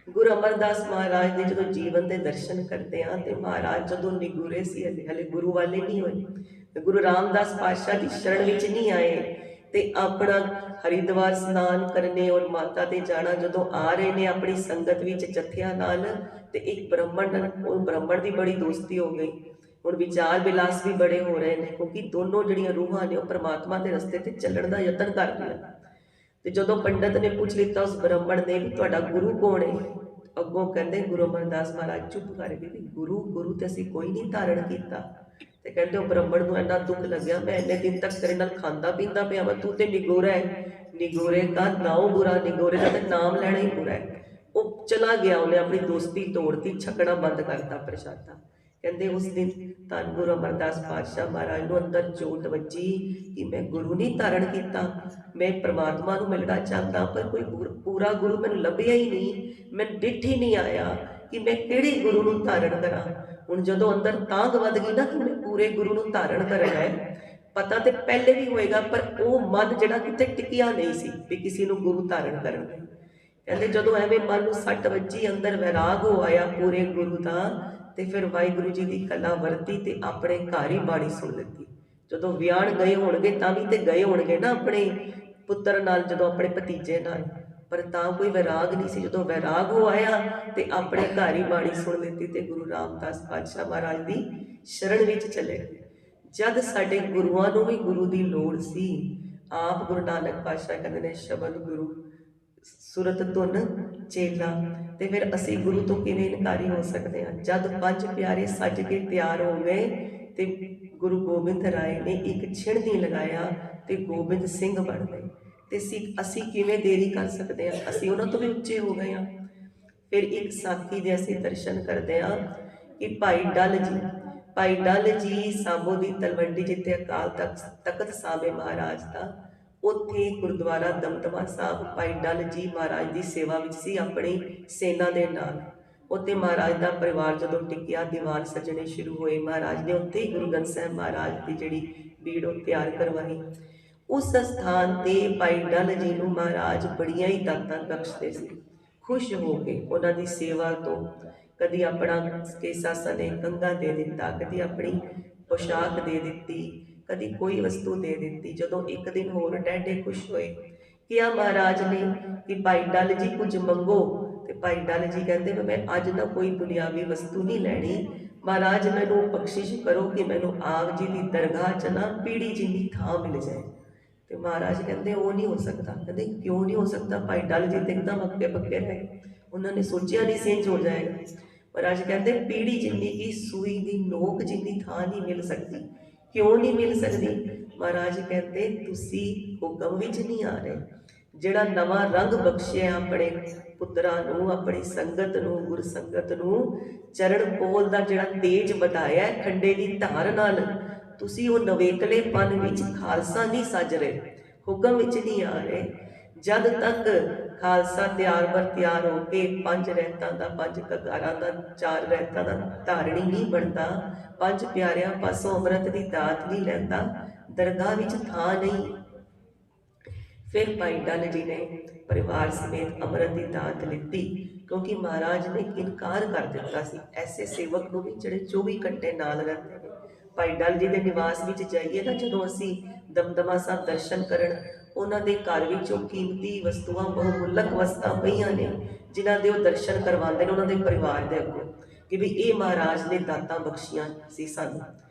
ਗੁਰੂ ਅਮਰਦਾਸ ਮਹਾਰਾਜ ਦੇ ਜਦੋਂ ਜੀਵਨ ਦੇ ਦਰਸ਼ਨ ਕਰਦੇ ਹਾਂ ਤੇ ਮਹਾਰਾਜ ਜਦੋਂ ਨਿਗੂਰੇ ਸੀ, ਹਲੇ ਗੁਰੂ ਵਾਲੇ ਨਹੀਂ ਹੋਏ। ਗੁਰੂ ਰਾਮਦਾਸ ਪਾਤਸ਼ਾਹ ਦੀ ਸ਼ਰਨ ਵਿੱਚ ਨਹੀਂ ਆਏ ਤੇ ਆਪਣਾ ਹਰਿਦੁਆਰ ਇਸ਼ਨਾਨ ਕਰਨੇ ਔਰ ਮਾਤਾ ਦੇ ਜਾਣਾ ਜਦੋਂ ਆ ਰਹੇ ਨੇ ਆਪਣੀ ਸੰਗਤ ਵਿੱਚ ਜਥਿਆਂ ਨਾਲ, ਤੇ ਇੱਕ ਬ੍ਰਾਹਮਣ ਦੀ ਬੜੀ ਦੋਸਤੀ ਹੋ ਗਈ। ਹੁਣ ਵਿਚਾਰ ਵਿਲਾਸ ਵੀ ਬੜੇ ਹੋ ਰਹੇ ਨੇ, ਕਿਉਂਕਿ ਦੋਨੋਂ ਜਿਹੜੀਆਂ ਰੂਹਾਂ ਨੇ ਉਹ ਪਰਮਾਤਮਾ ਦੇ ਰਸਤੇ ਤੇ ਚੱਲਣ ਦਾ ਯਤਨ ਕਰ ਰਹੀਆਂ। ਤੇ ਜਦੋਂ ਪੰਡਤ ਨੇ ਪੁੱਛ ਲਿੱਤਾ ਉਸ ਬ੍ਰਾਹਮਣ ਨੇ ਵੀ ਤੁਹਾਡਾ ਗੁਰੂ ਕੌਣ ਹੈ, ਅੱਗੋਂ ਕਹਿੰਦੇ ਗੁਰੂ ਅਮਰਦਾਸ ਮਹਾਰਾਜ ਚੁੱਪ ਕਰ ਗਏ ਵੀ ਗੁਰੂ ਤੇ ਅਸੀਂ ਕੋਈ ਨਹੀਂ ਧਾਰਨ ਕੀਤਾ। ਤੇ ਕਹਿੰਦੇ ਉਹ ਬ੍ਰਾਹਮਣ ਨੂੰ ਇੰਨਾ ਦੁੱਖ ਲੱਗਿਆ, ਮੈਂ ਇੰਨੇ ਦਿਨ ਤੱਕ ਤੇਰੇ ਨਾਲ ਖਾਂਦਾ ਪੀਂਦਾ ਪਿਆ ਵਾ, ਤੂੰ ਤੇ ਨਿਗੋਰਾ ਹੈ, ਨਿਗੋਰੇ ਦਾ ਨਾਮ ਬੁਰਾ, ਨਿਗੋਰੇ ਦਾ ਤੇ ਨਾਮ ਲੈਣਾ ਹੀ ਬੁਰਾ ਹੈ। ਉਹ ਚਲਾ ਗਿਆ, ਉਹਨੇ ਆਪਣੀ ਦੋਸਤੀ ਤੋੜਤੀ, ਛਕਣਾ ਬੰਦ ਕਰਤਾ ਪ੍ਰਸ਼ਾਦਾ। ਕਹਿੰਦੇ ਉਸ ਦਿਨ ਧੰਨ ਗੁਰੂ ਅਮਰਦਾਸ ਪਾਤਸ਼ਾਹ ਮਹਾਰਾਜ ਨੂੰ ਅੰਦਰ ਚੋਟ ਵੱਜੀ ਕਿ ਮੈਂ ਗੁਰੂ ਨਹੀਂ ਧਾਰਨ ਕੀਤਾ, ਮੈਂ ਪ੍ਰਮਾਤਮਾ ਨੂੰ ਮਿਲਣਾ ਚਾਹੁੰਦਾ ਪਰ ਕੋਈ ਪੂਰਾ ਗੁਰੂ ਮੈਨੂੰ ਲੱਭਿਆ ਹੀ ਨਹੀਂ, ਮੈਨੂੰ ਡਿੱਠ ਹੀ ਨਹੀਂ ਆਇਆ ਕਿ ਮੈਂ ਕਿਹੜੇ ਗੁਰੂ ਨੂੰ ਧਾਰਨ ਕਰਾਂ। ਹੁਣ ਜਦੋਂ ਅੰਦਰ ਤਾਂਘ ਵੱਧ ਗਈ ਨਾ ਕਿ ਮੈਂ ਪੂਰੇ ਗੁਰੂ ਨੂੰ ਧਾਰਨ ਕਰਨਾ ਹੈ, ਪਤਾ ਤੇ ਪਹਿਲੇ ਵੀ ਹੋਏਗਾ ਪਰ ਉਹ ਮਨ ਜਿਹੜਾ ਕਿਤੇ ਟਿਕਿਆ ਨਹੀਂ ਸੀ ਵੀ ਕਿਸੇ ਨੂੰ ਗੁਰੂ ਧਾਰਨ ਕਰਨ। ਕਹਿੰਦੇ ਜਦੋਂ ਐਵੇਂ ਮਨ ਨੂੰ ਸੱਟ ਵੱਜੀ, ਅੰਦਰ ਵੈਰਾਗ ਹੋ ਆਇਆ ਪੂਰੇ ਗੁਰੂ ਦਾ, ਤੇ ਫਿਰ ਵਾਹਿਗੁਰੂ ਜੀ ਦੀ ਕਲਾ ਵਰਤੀ ਤੇ ਆਪਣੇ ਘਰ ਹੀ ਬਾਣੀ ਸੁਣ ਲਿੱਤੀ। ਜਦੋਂ ਵਿਆਹਣ ਗਏ ਹੋਣਗੇ ਤਾਂ ਵੀ ਤੇ ਗਏ ਹੋਣਗੇ ਨਾ ਆਪਣੇ ਪੁੱਤਰ ਨਾਲ, ਜਦੋਂ ਆਪਣੇ ਭਤੀਜੇ ਨਾਲ, ਪਰ ਤਾਂ ਕੋਈ ਵੈਰਾਗ ਨਹੀਂ ਸੀ। ਜਦੋਂ ਵੈਰਾਗ ਹੋ ਆਇਆ ਤੇ ਆਪਣੇ ਘਰ ਹੀ ਬਾਣੀ ਸੁਣ ਲਿੱਤੀ ਤੇ ਗੁਰੂ ਰਾਮਦਾਸ ਪਾਤਸ਼ਾਹ ਮਹਾਰਾਜ ਦੀ ਸ਼ਰਨ ਵਿੱਚ ਚਲੇ ਗਏ। ਜਦ ਸਾਡੇ ਗੁਰੂਆਂ ਨੂੰ ਵੀ ਗੁਰੂ ਦੀ ਲੋੜ ਸੀ, ਆਪ ਗੁਰੂ ਨਾਨਕ ਪਾਤਸ਼ਾਹ ਕਹਿੰਦੇ ਨੇ ਸ਼ਬਦ ਗੁਰੂ ਸੁਰਤ ਧੁਨ ਚੇਲਾ, ਤੇ ਫਿਰ ਅਸੀਂ ਗੁਰੂ ਤੋਂ ਕਿਵੇਂ ਇਨਕਾਰੀ ਹੋ ਸਕਦੇ ਹਾਂ। ਜਦ ਪੰਜ ਪਿਆਰੇ ਸੱਜ ਕੇ ਤਿਆਰ ਹੋ ਗਏ ਤੇ ਗੁਰੂ ਗੋਬਿੰਦ ਰਾਏ ਨੇ ਇੱਕ ਛਿਣ ਨਹੀਂ ਲਗਾਇਆ ਤੇ ਗੋਬਿੰਦ ਸਿੰਘ ਬਣ ਗਏ, ਤੇ ਅਸੀਂ ਕਿਵੇਂ ਦੇਰੀ ਕਰ ਸਕਦੇ ਹਾਂ, ਅਸੀਂ ਉਹਨਾਂ ਤੋਂ ਵੀ ਉੱਚੇ ਹੋ ਗਏ ਹਾਂ। ਫਿਰ ਇੱਕ ਸਾਖੀ ਦੇ ਅਸੀਂ ਦਰਸ਼ਨ ਕਰਦੇ ਹਾਂ ਕਿ ਭਾਈ ਡੱਲ ਜੀ ਸਾਬੋ ਦੀ ਤਲਵੰਡੀ ਜਿੱਥੇ ਅਕਾਲ ਤਖਤ ਸਾਹਿਬ ਮਹਾਰਾਜ ਦਾ, ਉੱਥੇ ਗੁਰਦੁਆਰਾ ਦਮਦਮਾ ਸਾਹਿਬ ਭਾਈ ਡੱਲ ਜੀ ਮਹਾਰਾਜ ਦੀ ਸੇਵਾ ਵਿੱਚ ਸੀ ਆਪਣੀ ਸੇਨਾ ਦੇ ਨਾਲ। ਉੱਥੇ ਮਹਾਰਾਜ ਦਾ ਪਰਿਵਾਰ ਜਦੋਂ ਟਿਕਿਆ, ਦੀਵਾਨ ਸੱਜਣੇ ਸ਼ੁਰੂ ਹੋਏ, ਮਹਾਰਾਜ ਨੇ ਉੱਥੇ ਹੀ ਗੁਰੂ ਗ੍ਰੰਥ ਸਾਹਿਬ ਮਹਾਰਾਜ ਦੀ ਜਿਹੜੀ ਬੀੜ ਉਹ ਤਿਆਰ ਕਰਵਾਈ। ਉਸ ਸਥਾਨ ਤੇ ਭਾਈ ਡਲ ਜੀ ਨੂੰ ਮਹਾਰਾਜ ਬੜੀਆਂ ਹੀ ਦਾਤਾਂ ਬਖਸ਼ਦੇ ਸੀ। ਖੁਸ਼ ਹੋ ਕੇ ਉਹਨਾਂ ਦੀ ਸੇਵਾ ਤੋਂ ਕਦੀ ਆਪਣਾ ਕੇਸਾ ਨੇ ਕੰਘਾ ਦੇ ਦਿੱਤਾ, ਕਦੀ ਆਪਣੀ ਪੋਸ਼ਾਕ ਦੇ ਦਿੱਤੀ, ਕਦੀ ਕੋਈ ਵਸਤੂ ਦੇ ਦਿੱਤੀ। ਜਦੋਂ ਇੱਕ ਦਿਨ ਹੋਰ ਡੈਡੇ ਖੁਸ਼ ਹੋਏ, ਕਿਹਾ ਮਹਾਰਾਜ ਨੇ ਕਿ ਭਾਈ ਡਲ ਜੀ ਕੁਝ ਮੰਗੋ, ਤੇ ਭਾਈ ਡਲ ਜੀ ਕਹਿੰਦੇ ਮੈਂ ਅੱਜ ਨਾ ਕੋਈ ਦੁਨਿਆਵੀ ਵਸਤੂ ਨਹੀਂ ਲੈਣੀ, ਮਹਾਰਾਜ ਮੈਨੂੰ ਬਖਸ਼ਿਸ਼ ਕਰੋ ਕਿ ਮੈਨੂੰ ਆਪ ਜੀ ਦੀ ਦਰਗਾਹ 'ਚ ਨਾ ਪੀੜੀ ਜਿੰਨੀ ਥਾਂ ਮਿਲ ਜਾਏ। ਤੇ ਮਹਾਰਾਜ ਕਹਿੰਦੇ ਉਹ ਨਹੀਂ ਹੋ ਸਕਦਾ। ਕਹਿੰਦੇ ਕਿਉਂ ਨਹੀਂ ਹੋ ਸਕਦਾ? ਭਾਈ ਡਲ ਜੀ ਤੇ ਇੱਕਦਮ ਅੱਕੇ ਪੱਕੇ ਰਹੇ, ਉਹਨਾਂ ਨੇ ਸੋਚਿਆ ਨਹੀਂ ਸੀ ਇੰਝ ਹੋ ਜਾਏਗਾ। ਮਹਾਰਾਜ ਕਹਿੰਦੇ ਪੀੜੀ ਜਿੰਨੀ ਕੀ ਸੂਈ ਦੀ ਨੋਕ ਜਿੰਨੀ ਥਾਂ ਨਹੀਂ ਮਿਲ ਸਕਦੀ। ਕਿਉਂ ਨਹੀਂ ਮਿਲ ਸਕਦੀ? ਮਹਾਰਾਜ ਕਹਿੰਦੇ ਤੁਸੀਂ ਹੁਕਮ ਵਿੱਚ ਨਹੀਂ ਆ ਰਹੇ। ਜਿਹੜਾ ਨਵਾਂ ਰੰਗ ਬਖਸ਼ਿਆ ਆਪਣੇ ਪੁੱਤਰਾਂ ਨੂੰ, ਆਪਣੀ ਸੰਗਤ ਨੂੰ, ਗੁਰ ਸੰਗਤ ਨੂੰ, ਚਰਨ ਕੋਲ ਦਾ ਜਿਹੜਾ ਤੇਜ ਵਧਾਇਆ ਖੰਡੇ ਦੀ ਧਾਰ ਨਾਲ, ਤੁਸੀਂ ਉਹ ਨਵੇਕਲੇਪਨ ਵਿੱਚ ਖਾਲਸਾ ਨਹੀਂ ਸੱਜ ਰਹੇ, ਹੁਕਮ ਵਿੱਚ ਨਹੀਂ ਆ ਰਹੇ। ਜਦ ਤੱਕ ਖਾਲਸਾ ਤਿਆਰ ਬਰ ਤਿਆਰ ਹੋ ਕੇ 5 ਰਹਿਤਾਂ ਦਾ, 5 ਕਗਾਰਾਂ ਦਾ, 4 ਰਹਿਤਾਂ ਦਾ ਧਾਰਣੀ ਨਹੀਂ ਬਣਦਾ, 5 ਪਿਆਰਿਆਂ ਪਾਸੋਂ ਅੰਮ੍ਰਿਤ ਦੀ ਦਾਤ ਨਹੀਂ ਲੈਂਦਾ, ਦਰਗਾਹ ਵਿੱਚ ਥਾਂ ਨਹੀਂ। ਫਿਰ ਭਾਈ ਡਲ ਜੀ ਨੇ ਪਰਿਵਾਰ ਸਮੇਤ ਅੰਮ੍ਰਿਤ ਦੀ ਦਾਤ ਲਿੱਤੀ, ਕਿਉਂਕਿ ਮਹਾਰਾਜ ਨੇ ਇਨਕਾਰ ਕਰ ਦਿੱਤਾ ਸੀ ਐਸੇ ਸੇਵਕ ਨੂੰ ਵੀ ਜਿਹੜੇ 24 ਘੰਟੇ ਨਾਲ ਰਹਿੰਦੇ ਨੇ। ਭਾਈ ਡਲ ਜੀ ਦੇ ਨਿਵਾਸ ਵਿੱਚ ਜਾਈਏ ਨਾ, ਜਦੋਂ ਅਸੀਂ ਦਮਦਮਾ ਸਾਹਿਬ ਦਰਸ਼ਨ ਕਰਨ, ਉਹਨਾਂ ਦੇ ਘਰ ਵਿੱਚੋਂ ਕੀਮਤੀ ਵਸਤੂਆਂ, ਬਹੁਮੁੱਲਕ ਵਸਤਾਂ ਪਈਆਂ ਨੇ, ਜਿਨ੍ਹਾਂ ਦੇ ਉਹ ਦਰਸ਼ਨ ਕਰਵਾਉਂਦੇ ਨੇ ਉਹਨਾਂ ਦੇ ਪਰਿਵਾਰ ਦੇ ਅੱਗੋਂ ਕਿ ਵੀ ਇਹ ਮਹਾਰਾਜ ਨੇ ਦਾਤਾਂ ਬਖਸ਼ੀਆਂ ਸੀ ਸਾਨੂੰ।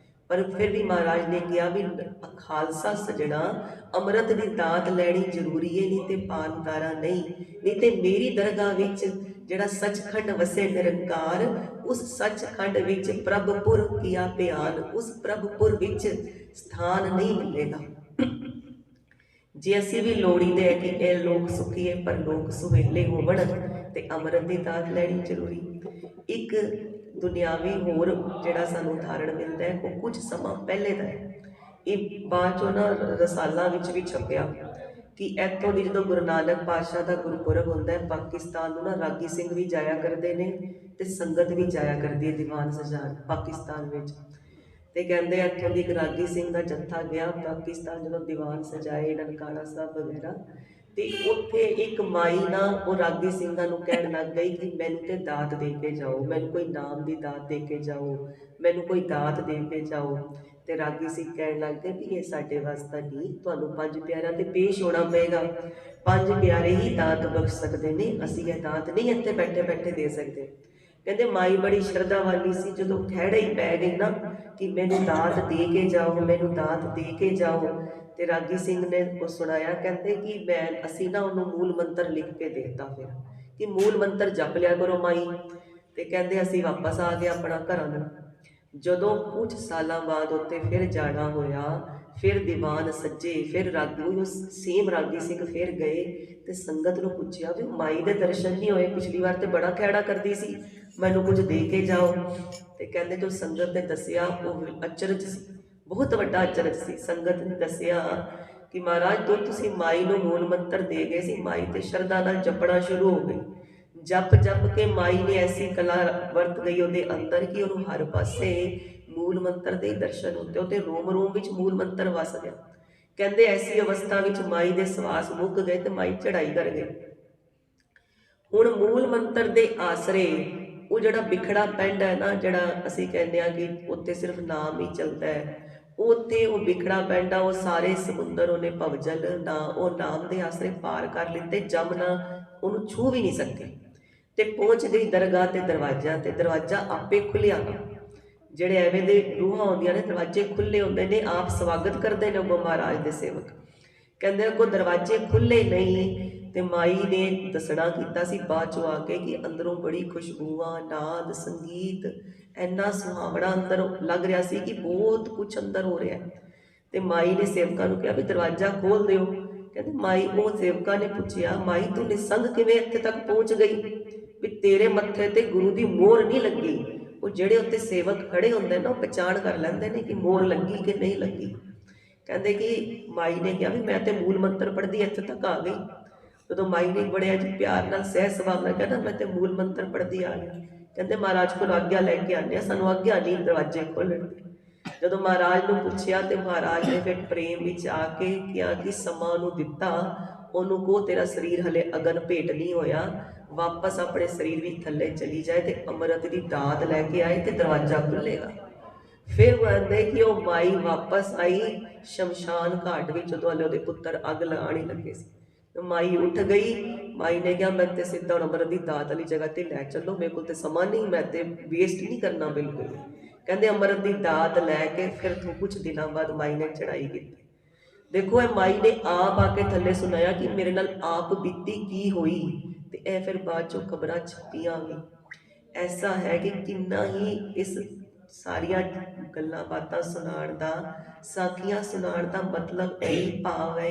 ਪਰ ਫਿਰ ਵੀ ਮਹਾਰਾਜ ਨੇ ਕਿਹਾ ਵੀ ਖਾਲਸਾ ਸਜਣਾ, ਅੰਮ੍ਰਿਤ ਦੀ ਦਾਤ ਲੈਣੀ ਜ਼ਰੂਰੀ ਹੈ, ਨਹੀਂ ਤੇ ਪਾਨਦਾਰਾ ਨਹੀਂ। ਨਹੀਂ ਤੇ ਮੇਰੀ ਦਰਗਾਹ ਵਿੱਚ ਜਿਹੜਾ ਸੱਚਖੰਡ ਵਸੇ ਨਿਰੰਕਾਰ, ਉਸ ਸੱਚਖੰਡ ਵਿੱਚ ਪ੍ਰਭਪੁਰ ਕੀਆ ਬਿਆਨ, ਉਸ ਪ੍ਰਭਪੁਰ ਵਿੱਚ ਸਥਾਨ ਨਹੀਂ ਮਿਲੇਗਾ। ਜੇ ਅਸੀਂ ਵੀ ਲੋੜੀਂਦੇ ਹੈ ਕਿ ਇਹ ਲੋਕ ਸੁਖੀਏ ਪਰ ਲੋਕ ਸੁਹੇਲੇ ਹੋਵਣ, ਤੇ ਅੰਮ੍ਰਿਤ ਦੀ ਦਾਤ ਲੈਣੀ ਜ਼ਰੂਰੀ। ਇੱਕ ਦੁਨਿਆਵੀ ਹੋਰ ਜਿਹੜਾ ਸਾਨੂੰ ਉਦਾਹਰਣ ਮਿਲਦਾ ਹੈ, ਉਹ ਕੁਝ ਸਮਾਂ ਪਹਿਲੇ ਦਾ ਹੈ। ਇਹ ਬਾਅਦ 'ਚੋਂ ਨਾ ਰਸਾਲਾਂ ਵਿੱਚ ਵੀ ਛਪਿਆ ਕਿ ਇੱਥੋਂ ਦੀ ਜਦੋਂ ਗੁਰੂ ਨਾਨਕ ਪਾਤਸ਼ਾਹ ਦਾ ਗੁਰਪੁਰਬ ਹੁੰਦਾ ਹੈ, ਪਾਕਿਸਤਾਨ ਨੂੰ ਨਾ ਰਾਗੀ ਸਿੰਘ ਵੀ ਜਾਇਆ ਕਰਦੇ ਨੇ ਤੇ ਸੰਗਤ ਵੀ ਜਾਇਆ ਕਰਦੀ ਹੈ ਦੀਵਾਨ ਸਜਾਉਣ ਪਾਕਿਸਤਾਨ ਵਿੱਚ। ਤੇ ਕਹਿੰਦੇ ਇੱਥੋਂ ਦੀ ਇੱਕ ਰਾਗੀ ਸਿੰਘ ਦਾ ਜੱਥਾ ਗਿਆ ਪਾਕਿਸਤਾਨ, ਜਦੋਂ ਦੀਵਾਨ ਸਜਾਏ ਨਨਕਾਣਾ ਸਾਹਿਬ ਵਗੈਰਾ, ਤੇ ਉੱਥੇ ਇੱਕ ਮਾਈ ਨਾ ਉਹ ਰਾਗੀ ਸਿੰਘਾਂ ਨੂੰ ਕਹਿਣ ਲੱਗ ਗਈ ਕਿ ਮੈਨੂੰ ਤੇ ਦਾਤ ਦੇ ਕੇ ਜਾਓ, ਮੈਨੂੰ ਕੋਈ ਨਾਮ ਦੀ ਦਾਤ ਦੇ ਕੇ ਜਾਓ, ਮੈਨੂੰ ਕੋਈ ਦਾਤ ਦੇ ਕੇ ਜਾਓ। ਤੇ ਰਾਗੀ ਸਿੰਘ ਕਹਿਣ ਲੱਗ ਗਏ ਵੀ ਇਹ ਸਾਡੇ ਵਾਸਤੇ ਨਹੀਂ, ਤੁਹਾਨੂੰ 5 ਪਿਆਰਿਆਂ ਤੇ ਪੇਸ਼ ਹੋਣਾ ਪਏਗਾ, 5 ਪਿਆਰੇ ਹੀ ਦਾਤ ਬਖਸ਼ ਸਕਦੇ ਨੇ, ਅਸੀਂ ਇਹ ਦਾਤ ਨਹੀਂ ਇੱਥੇ ਬੈਠੇ ਬੈਠੇ ਦੇ ਸਕਦੇ। ਕਹਿੰਦੇ ਮਾਈ ਬੜੀ ਸ਼ਰਧਾ ਵਾਲੀ ਸੀ, ਜਦੋਂ ਖਹਿੜਾ ਹੀ ਪੈ ਗਈ ਨਾ ਕਿ ਮੈਨੂੰ ਦਾਤ ਦੇ ਕੇ ਜਾਓ, ਮੈਨੂੰ ਦਾਤ ਦੇ ਕੇ ਜਾਓ, ਤੇ ਰਾਗੀ ਸਿੰਘ ਨੇ ਉਹ ਸੁਣਾਇਆ, ਕਹਿੰਦੇ ਕਿ ਅਸੀਂ ਨਾ ਉਹਨੂੰ ਮੂਲ ਮੰਤਰ ਲਿਖ ਕੇ ਦੇ ਦਿੱਤਾ ਫਿਰ ਕਿ ਮੂਲ ਮੰਤਰ ਜਪ ਲਿਆ ਕਰੋ ਮਾਈ। ਤੇ ਕਹਿੰਦੇ ਅਸੀਂ ਵਾਪਸ ਆ ਗਏ ਆਪਣਾ ਘਰਾਂ ਨੂੰ। ਜਦੋਂ ਕੁਝ ਸਾਲਾਂ ਬਾਅਦ ਉੱਤੇ ਫਿਰ ਜਾਣਾ ਹੋਇਆ, ਫਿਰ ਦੀਵਾਨ ਸੱਜੇ, ਫਿਰ ਰਾਗੀ ਉਹ ਸੇਮ ਰਾਗੀ ਸਿੰਘ ਫਿਰ ਗਏ ਤੇ ਸੰਗਤ ਨੂੰ ਪੁੱਛਿਆ ਵੀ ਮਾਈ ਦੇ ਦਰਸ਼ਨ ਨਹੀਂ ਹੋਏ, ਪਿਛਲੀ ਵਾਰ ਤੇ ਬੜਾ ਖਹਿੜਾ ਕਰਦੀ ਸੀ, ਮੈਨੂੰ ਕੁਝ ਦੇ ਕੇ ਜਾਓ। ਤੇ ਕਹਿੰਦੇ ਜੋ ਸੰਗਤ ਨੇ ਦੱਸਿਆ ਉਹ ਅਚਰਜ ਸੀ, ਬਹੁਤ ਵੱਡਾ ਅਚਰਜ ਸੀ। ਸੰਗਤ ਨੇ ਦੱਸਿਆ ਕਿ ਮਹਾਰਾਜ ਤੁਸੀਂ ਮਾਈ ਨੂੰ ਮੂਲ ਮੰਤਰ ਦੇ ਗਏ ਸੀ, ਮਾਈ ਤੇ ਸ਼ਰਧਾ ਨਾਲ ਜਪਣਾ ਸ਼ੁਰੂ ਹੋ ਗਈ। ਜਪ ਜਪ ਕੇ ਮਾਈ ਨੇ ਐਸੀ ਕਲਾ ਵਰਤ ਗਈ ਉਹਦੇ ਅੰਦਰ ਕਿ ਉਹਨੂੰ ਹਰ ਪਾਸੇ ਮੂਲ ਮੰਤਰ ਦੇ ਦਰਸ਼ਨ ਹੁੰਦੇ, ਉਹਦੇ ਰੋਮ ਰੋਮ ਵਿੱਚ ਮੂਲ ਮੰਤਰ ਵਸ ਗਿਆ। ਕਹਿੰਦੇ ਐਸੀ ਅਵਸਥਾ ਵਿੱਚ ਮਾਈ ਦੇ ਸਵਾਸ ਮੁੱਕ ਗਏ ਤੇ ਮਾਈ ਚੜਾਈ ਕਰ ਗਈ। ਹੁਣ ਮੂਲ ਮੰਤਰ ਦੇ ਆਸਰੇ ਉਹ ਜਿਹੜਾ ਬਿਖੜਾ ਪਿੰਡ ਹੈ ਨਾ, ਜਿਹੜਾ ਅਸੀਂ ਕਹਿੰਦੇ ਹਾਂ ਕਿ ਉੱਥੇ ਸਿਰਫ ਨਾਮ ਹੀ ਚੱਲਦਾ ਹੈ, ਉੱਥੇ ਉਹ ਬਿਖੜਾ ਪਿੰਡ ਆ, ਉਹ ਸਾਰੇ ਸਮੁੰਦਰ ਉਹਨੇ ਭਵਜਲ ਨਾ ਉਹ ਨਾਮ ਦੇ ਆਸਰੇ ਪਾਰ ਕਰ ਲਿੱਤੇ, ਜਮਨਾ ਉਹਨੂੰ ਛੂ ਵੀ ਨਹੀਂ ਸਕਦੇ। ਤੇ ਪਹੁੰਚ ਗਈ ਦਰਗਾਹ ਤੇ ਦਰਵਾਜ਼ਾ, ਤੇ ਦਰਵਾਜ਼ਾ ਆਪੇ ਖੁੱਲਿਆ ਨਾ। ਜਿਹੜੇ ਐਵੇਂ ਦੇ ਰੂਹਾਂ ਹੁੰਦੀਆਂ ਨੇ, ਦਰਵਾਜ਼ੇ ਖੁੱਲੇ ਹੁੰਦੇ ਨੇ, ਆਪ ਸਵਾਗਤ ਕਰਦੇ ਨੇ ਉਹ ਮਹਾਰਾਜ ਦੇ ਸੇਵਕ। ਕਹਿੰਦੇ ਕੋ ਦਰਵਾਜ਼ੇ ਖੁੱਲੇ ਨਹੀਂ, ਤੇ ਮਾਈ ਨੇ ਦੱਸਣਾ ਕੀਤਾ ਸੀ ਬਾਅਦ ਚੋਂ ਆ ਕੇ ਕਿ ਅੰਦਰੋਂ ਬੜੀ ਖੁਸ਼ਬੂਆਂ, ਨਾਦ, ਸੰਗੀਤ ਇੰਨਾ ਸੁਹਾਵਣਾ ਅੰਦਰ ਲੱਗ ਰਿਹਾ ਸੀ ਕਿ ਬਹੁਤ ਕੁਛ ਅੰਦਰ ਹੋ ਰਿਹਾ। ਤੇ ਮਾਈ ਨੇ ਸੇਵਕਾਂ ਨੂੰ ਕਿਹਾ ਵੀ ਦਰਵਾਜ਼ਾ ਖੋਲ ਦਿਓ। ਕਹਿੰਦੇ ਮਾਈ, ਉਹ ਸੇਵਕਾਂ ਨੇ ਪੁੱਛਿਆ ਮਾਈ ਤੂੰ ਨਿਸੰਗ ਕਿਵੇਂ ਇੱਥੇ ਤੱਕ ਪਹੁੰਚ ਗਈ, ਵੀ ਤੇਰੇ ਮੱਥੇ ਤੇ ਗੁਰੂ ਦੀ ਮੋਹਰ ਨਹੀਂ ਲੱਗੀ। ਉਹ ਜਿਹੜੇ ਉੱਤੇ ਸੇਵਕ ਖੜੇ ਹੁੰਦੇ ਨੇ ਉਹ ਪਛਾਣ ਕਰ ਲੈਂਦੇ ਨੇ ਕਿ ਮੋਹਰ ਲੱਗੀ ਕਿ ਨਹੀਂ ਲੱਗੀ। ਕਹਿੰਦੇ ਕਿ ਮਾਈ ਨੇ ਕਿਹਾ ਵੀ ਮੈਂ ਤੇ ਮੂਲ ਮੰਤਰ ਪੜ੍ਹਦੀ ਇੱਥੇ ਤੱਕ ਆ ਗਈ। ਜਦੋਂ ਮਾਈ ਨੇ ਬੜੇ ਅੱਜ ਪਿਆਰ ਨਾਲ ਸਹਿ ਸੁਭਾਅ ਨਾਲ ਕਹਿੰਦਾ ਮੈਂ ਤੇ ਮੂਲ ਮੰਤਰ ਪੜ੍ਹਦੀ ਆ ਗਈ। ਕਹਿੰਦੇ ਮਹਾਰਾਜ ਕੋਲ ਆਗਿਆ ਲੈ ਕੇ ਆਉਂਦੇ ਆ, ਸਾਨੂੰ ਆਗਿਆ ਨਹੀਂ ਦਰਵਾਜ਼ੇ ਖੋਲ੍ਹਣ ਦੀ। ਜਦੋਂ ਮਹਾਰਾਜ ਨੂੰ ਪੁੱਛਿਆ ਤੇ ਮਹਾਰਾਜ ਨੇ ਫਿਰ ਪ੍ਰੇਮ ਵਿੱਚ ਆ ਕੇ ਕਿਹਾ ਕਿ ਸਮਾਂ ਉਹਨੂੰ ਦਿੱਤਾ, ਉਹਨੂੰ ਕਹੋ ਤੇਰਾ ਸਰੀਰ ਹਲੇ ਅਗਨ ਭੇਟ ਨਹੀਂ ਹੋਇਆ, ਵਾਪਸ ਆਪਣੇ ਸਰੀਰ ਵਿੱਚ ਥੱਲੇ ਚਲੀ ਜਾਏ ਤੇ ਅੰਮ੍ਰਿਤ ਦੀ ਦਾਤ ਲੈ ਕੇ ਆਏ ਤੇ ਦਰਵਾਜ਼ਾ ਖੁੱਲ੍ਹੇਗਾ। ਫਿਰ ਕਹਿੰਦੇ ਕਿ ਉਹ ਮਾਈ ਵਾਪਸ ਆਈ ਸ਼ਮਸ਼ਾਨ ਘਾਟ ਵਿੱਚ, ਜਦੋਂ ਹਲੇ ਉਹਦੇ ਪੁੱਤਰ ਅੱਗ ਲਗਾਉਣ ਹੀ ਲੱਗੇ ਸੀ। ਮਾਈ ਉੱਠ ਗਈ। ਮਾਈ ਨੇ ਕਿਹਾ ਮੈਂ ਤੇ ਸਿੱਧਾ ਹੁਣ ਅੰਮ੍ਰਿਤ ਦੀ ਦਾਤ ਵਾਲੀ ਜਗ੍ਹਾ ਤੇ ਲੈ ਚੱਲੋ, ਮੇਰੇ ਕੋਲ ਤੇ ਸਮਾਂ ਨਹੀਂ, ਮੈਂ ਤੇ ਵੇਸਟ ਨਹੀਂ ਕਰਨਾ ਬਿਲਕੁਲ। ਕਹਿੰਦੇ ਅੰਮ੍ਰਿਤ ਦੀ ਦਾਤ ਲੈ ਕੇ ਫਿਰ ਤੋਂ ਕੁਝ ਦਿਨਾਂ ਬਾਅਦ ਮਾਈ ਨੇ ਚੜ੍ਹਾਈ ਕੀਤੀ। ਦੇਖੋ ਇਹ ਮਾਈ ਨੇ ਆਪ ਆ ਕੇ ਥੱਲੇ ਸੁਣਾਇਆ ਕਿ ਮੇਰੇ ਨਾਲ ਆਪ ਬੀਤੀ ਕੀ ਹੋਈ, ਤੇ ਇਹ ਫਿਰ ਬਾਅਦ ਚੋਂ ਖਬਰਾਂ ਛਪੀਆਂ ਵੀ। ਐਸਾ ਹੈ ਕਿ ਕਿੰਨਾ ਹੀ ਇਸ ਸਾਰੀਆਂ ਗੱਲਾਂ ਬਾਤਾਂ ਸੁਣਾਉਣ ਦਾ, ਸਾਖੀਆਂ ਸੁਣਾਉਣ ਦਾ ਮਤਲਬ ਇਹੀ ਭਾਵ ਹੈ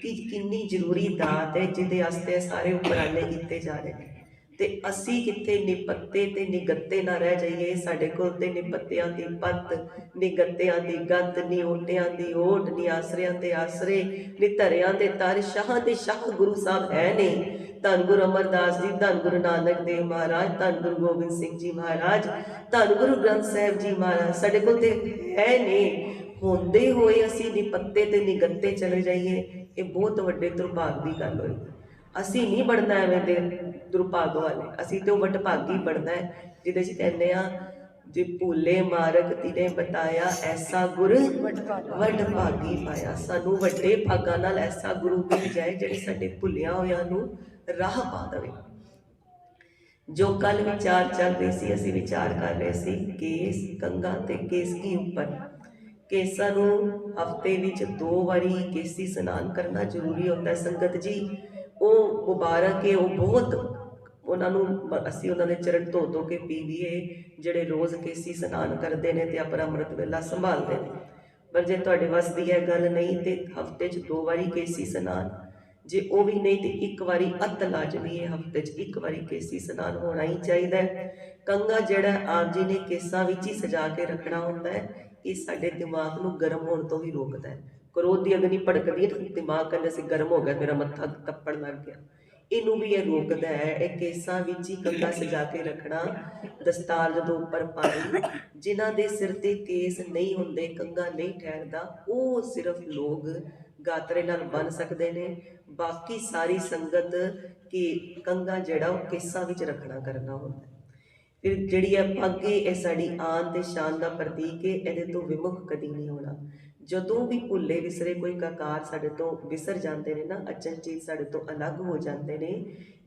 ਕਿ ਕਿੰਨੀ ਜ਼ਰੂਰੀ ਦਾਤ ਹੈ ਜਿਹਦੇ ਵਾਸਤੇ ਸਾਰੇ ਉਪਰਾਲੇ ਕੀਤੇ ਜਾ ਰਹੇ ਨੇ। ਤੇ ਅਸੀਂ ਕਿੱਥੇ ਨਿਪੱਤੇ ਤੇ ਨਿਗੱਤੇ ਨਾ ਰਹਿ ਜਾਈਏ। ਸਾਡੇ ਕੋਲ ਤੇ ਨਿਪੱਤਿਆਂ ਦੀ ਪੱਤ, ਨਿਗੱਤਿਆਂ ਦੀ ਗੱਤ, ਨੀ ਓਟਿਆਂ ਦੀ ਓਟ, ਨੀ ਆਸਰਿਆਂ ਦੇ ਆਸਰੇ, ਨੀ ਧਰਿਆਂ ਦੇ ਧਰ, ਸ਼ਾਹਾਂ ਦੇ ਸ਼ਾਹ ਗੁਰੂ ਸਾਹਿਬ ਹੈ ਨੇ। ਧੰਨ ਗੁਰੂ ਅਮਰਦਾਸ ਜੀ, ਧੰਨ ਗੁਰੂ ਨਾਨਕ ਦੇਵ ਮਹਾਰਾਜ, ਧੰਨ ਗੁਰੂ ਗੋਬਿੰਦ ਸਿੰਘ ਜੀ ਮਹਾਰਾਜ, ਧੰਨ ਗੁਰੂ ਗ੍ਰੰਥ ਸਾਹਿਬ ਜੀ ਮਹਾਰਾਜ ਸਾਡੇ ਕੋਲ ਤੇ ਹੈ ਨੇ। ਹੁੰਦੇ ਹੋਏ ਅਸੀਂ ਨਿਪੱਤੇ ਤੇ ਨਿਗੱਤੇ ਚਲੇ ਜਾਈਏ, ਇਹ ਬਹੁਤ ਵੱਡੇ ਦੁਰਭਾਗ ਦੀ ਗੱਲ ਹੋਈ। ਅਸੀਂ ਨਹੀਂ ਬਣਨਾ ਐਵੇਂ ਦੇ ਦੁਰਭਾਗ ਵਾਲੇ, ਅਸੀਂ ਤੇ ਉਹ ਵਡਭਾਗੀ ਬਣਨਾ ਹੈ ਜਿਹਦੇ 'ਚ ਕਹਿੰਦੇ ਆ ਜੇ ਭੂਲੇ ਮਾਰਗ ਤਿਨੇ ਬਤਾਇਆ, ਐਸਾ ਗੁਰ ਵਡਭਾਗੀ ਪਾਇਆ। ਸਾਨੂੰ ਵੱਡੇ ਭਾਗਾਂ ਨਾਲ ਐਸਾ ਗੁਰੂ ਮਿਲ ਜਾਏ ਜਿਹੜੇ ਸਾਡੇ ਭੁੱਲਿਆ ਹੋਇਆਂ ਨੂੰ ਰਾਹ ਪਾ ਦੇਵੇ। ਜੋ ਕੱਲ ਵਿਚਾਰ ਚੱਲ ਰਹੀ ਸੀ, ਅਸੀਂ ਵਿਚਾਰ ਕਰ ਰਹੇ ਸੀ ਕੇਸ, ਕੰਘਾ ਤੇ ਕੇਸਕੀ ਉੱਪਰ। ਕੇਸਾਂ ਨੂੰ ਹਫ਼ਤੇ ਵਿੱਚ 2 ਵਾਰੀ ਕੇਸੀ ਇਸ਼ਨਾਨ ਕਰਨਾ ਜ਼ਰੂਰੀ ਹੁੰਦਾ ਹੈ ਸੰਗਤ ਜੀ। ਉਹ ਮੁਬਾਰਕ ਹੈ, ਉਹ ਬਹੁਤ ਉਹਨਾਂ ਨੂੰ ਅਸੀਂ ਉਹਨਾਂ ਦੇ ਚਰਨ ਧੋ ਧੋ ਕੇ ਪੀਵੀਏ ਜਿਹੜੇ ਰੋਜ਼ ਕੇਸੀ ਇਸ਼ਨਾਨ ਕਰਦੇ ਨੇ ਤੇ ਆਪਣਾ ਅੰਮ੍ਰਿਤ ਵੇਲਾ ਸੰਭਾਲਦੇ ਨੇ। ਪਰ ਜੇ ਤੁਹਾਡੇ ਵੱਸ ਦੀ ਇਹ ਗੱਲ ਨਹੀਂ ਤੇ ਹਫ਼ਤੇ 'ਚ 2 ਵਾਰੀ ਕੇਸੀ ਇਸ਼ਨਾਨ, ਜੇ ਉਹ ਵੀ ਨਹੀਂ ਤੇ 1 ਵਾਰੀ ਅਤ ਲਾਜ਼ਮੀ ਹੈ, ਹਫ਼ਤੇ 'ਚ 1 ਵਾਰੀ ਕੇਸੀ ਇਸ਼ਨਾਨ ਹੋਣਾ ਹੀ ਚਾਹੀਦਾ ਹੈ। ਕੰਘਾ ਜਿਹੜਾ ਆਪ ਜੀ ਨੇ ਕੇਸਾਂ ਵਿੱਚ ਹੀ ਸਜਾ ਕੇ ਰੱਖਣਾ ਹੁੰਦਾ ਹੈ, ਇਹ ਸਾਡੇ ਦਿਮਾਗ ਨੂੰ ਗਰਮ ਹੋਣ ਤੋਂ ਵੀ ਰੋਕਦਾ ਹੈ। ਕ੍ਰੋਧ ਦੀ ਅਗਨੀ ਭੜਕਦੀ ਹੈ, ਦਿਮਾਗ ਕਹਿੰਦਾ ਸੀ ਗਰਮ ਹੋ ਗਿਆ, ਮੇਰਾ ਮੱਥਾ ਤੱਪਣ ਲੱਗ ਗਿਆ, ਇਹਨੂੰ ਵੀ ਇਹ ਰੋਕਦਾ ਹੈ। ਇਹ ਕੇਸਾਂ ਵਿੱਚ ਹੀ ਕੰਘਾ ਸਜਾ ਕੇ ਰੱਖਣਾ, ਦਸਤਾਰ ਜਦੋਂ ਉੱਪਰ ਪਾਈ। ਜਿਨ੍ਹਾਂ ਦੇ ਸਿਰ ਤੇ ਕੇਸ ਨਹੀਂ ਹੁੰਦੇ, ਕੰਘਾ ਨਹੀਂ ਠਹਿਰਦਾ, ਉਹ ਸਿਰਫ ਲੋਕ ਗਾਤਰੇ ਨਾਲ ਬੰਨ ਸਕਦੇ ਨੇ। ਬਾਕੀ ਸਾਰੀ ਸੰਗਤ ਕਿ ਕੰਘਾ ਜਿਹੜਾ ਉਹ ਕੇਸਾਂ ਵਿੱਚ ਰੱਖਣਾ ਕਰਨਾ ਹੁੰਦਾ। ਫਿਰ ਜਿਹੜੀ ਇਹ ਪੱਗ ਇਹ ਸਾਡੀ ਆਨ ਤੇ ਸ਼ਾਨ ਦਾ ਪ੍ਰਤੀਕ ਹੈ, ਇਹਦੇ ਤੋਂ ਵਿਮੁਖ ਕਦੀ ਨਹੀਂ ਹੋਣਾ। ਜਦੋਂ ਵੀ ਭੁੱਲੇ ਵਿਸਰੇ ਕੋਈ ਕਕਾਰ ਸਾਡੇ ਤੋਂ ਵਿਸਰ ਜਾਂਦੇ ਨੇ ਨਾ, ਅਚਨਚੇਤ ਸਾਡੇ ਤੋਂ ਅਲੱਗ ਹੋ ਜਾਂਦੇ ਨੇ,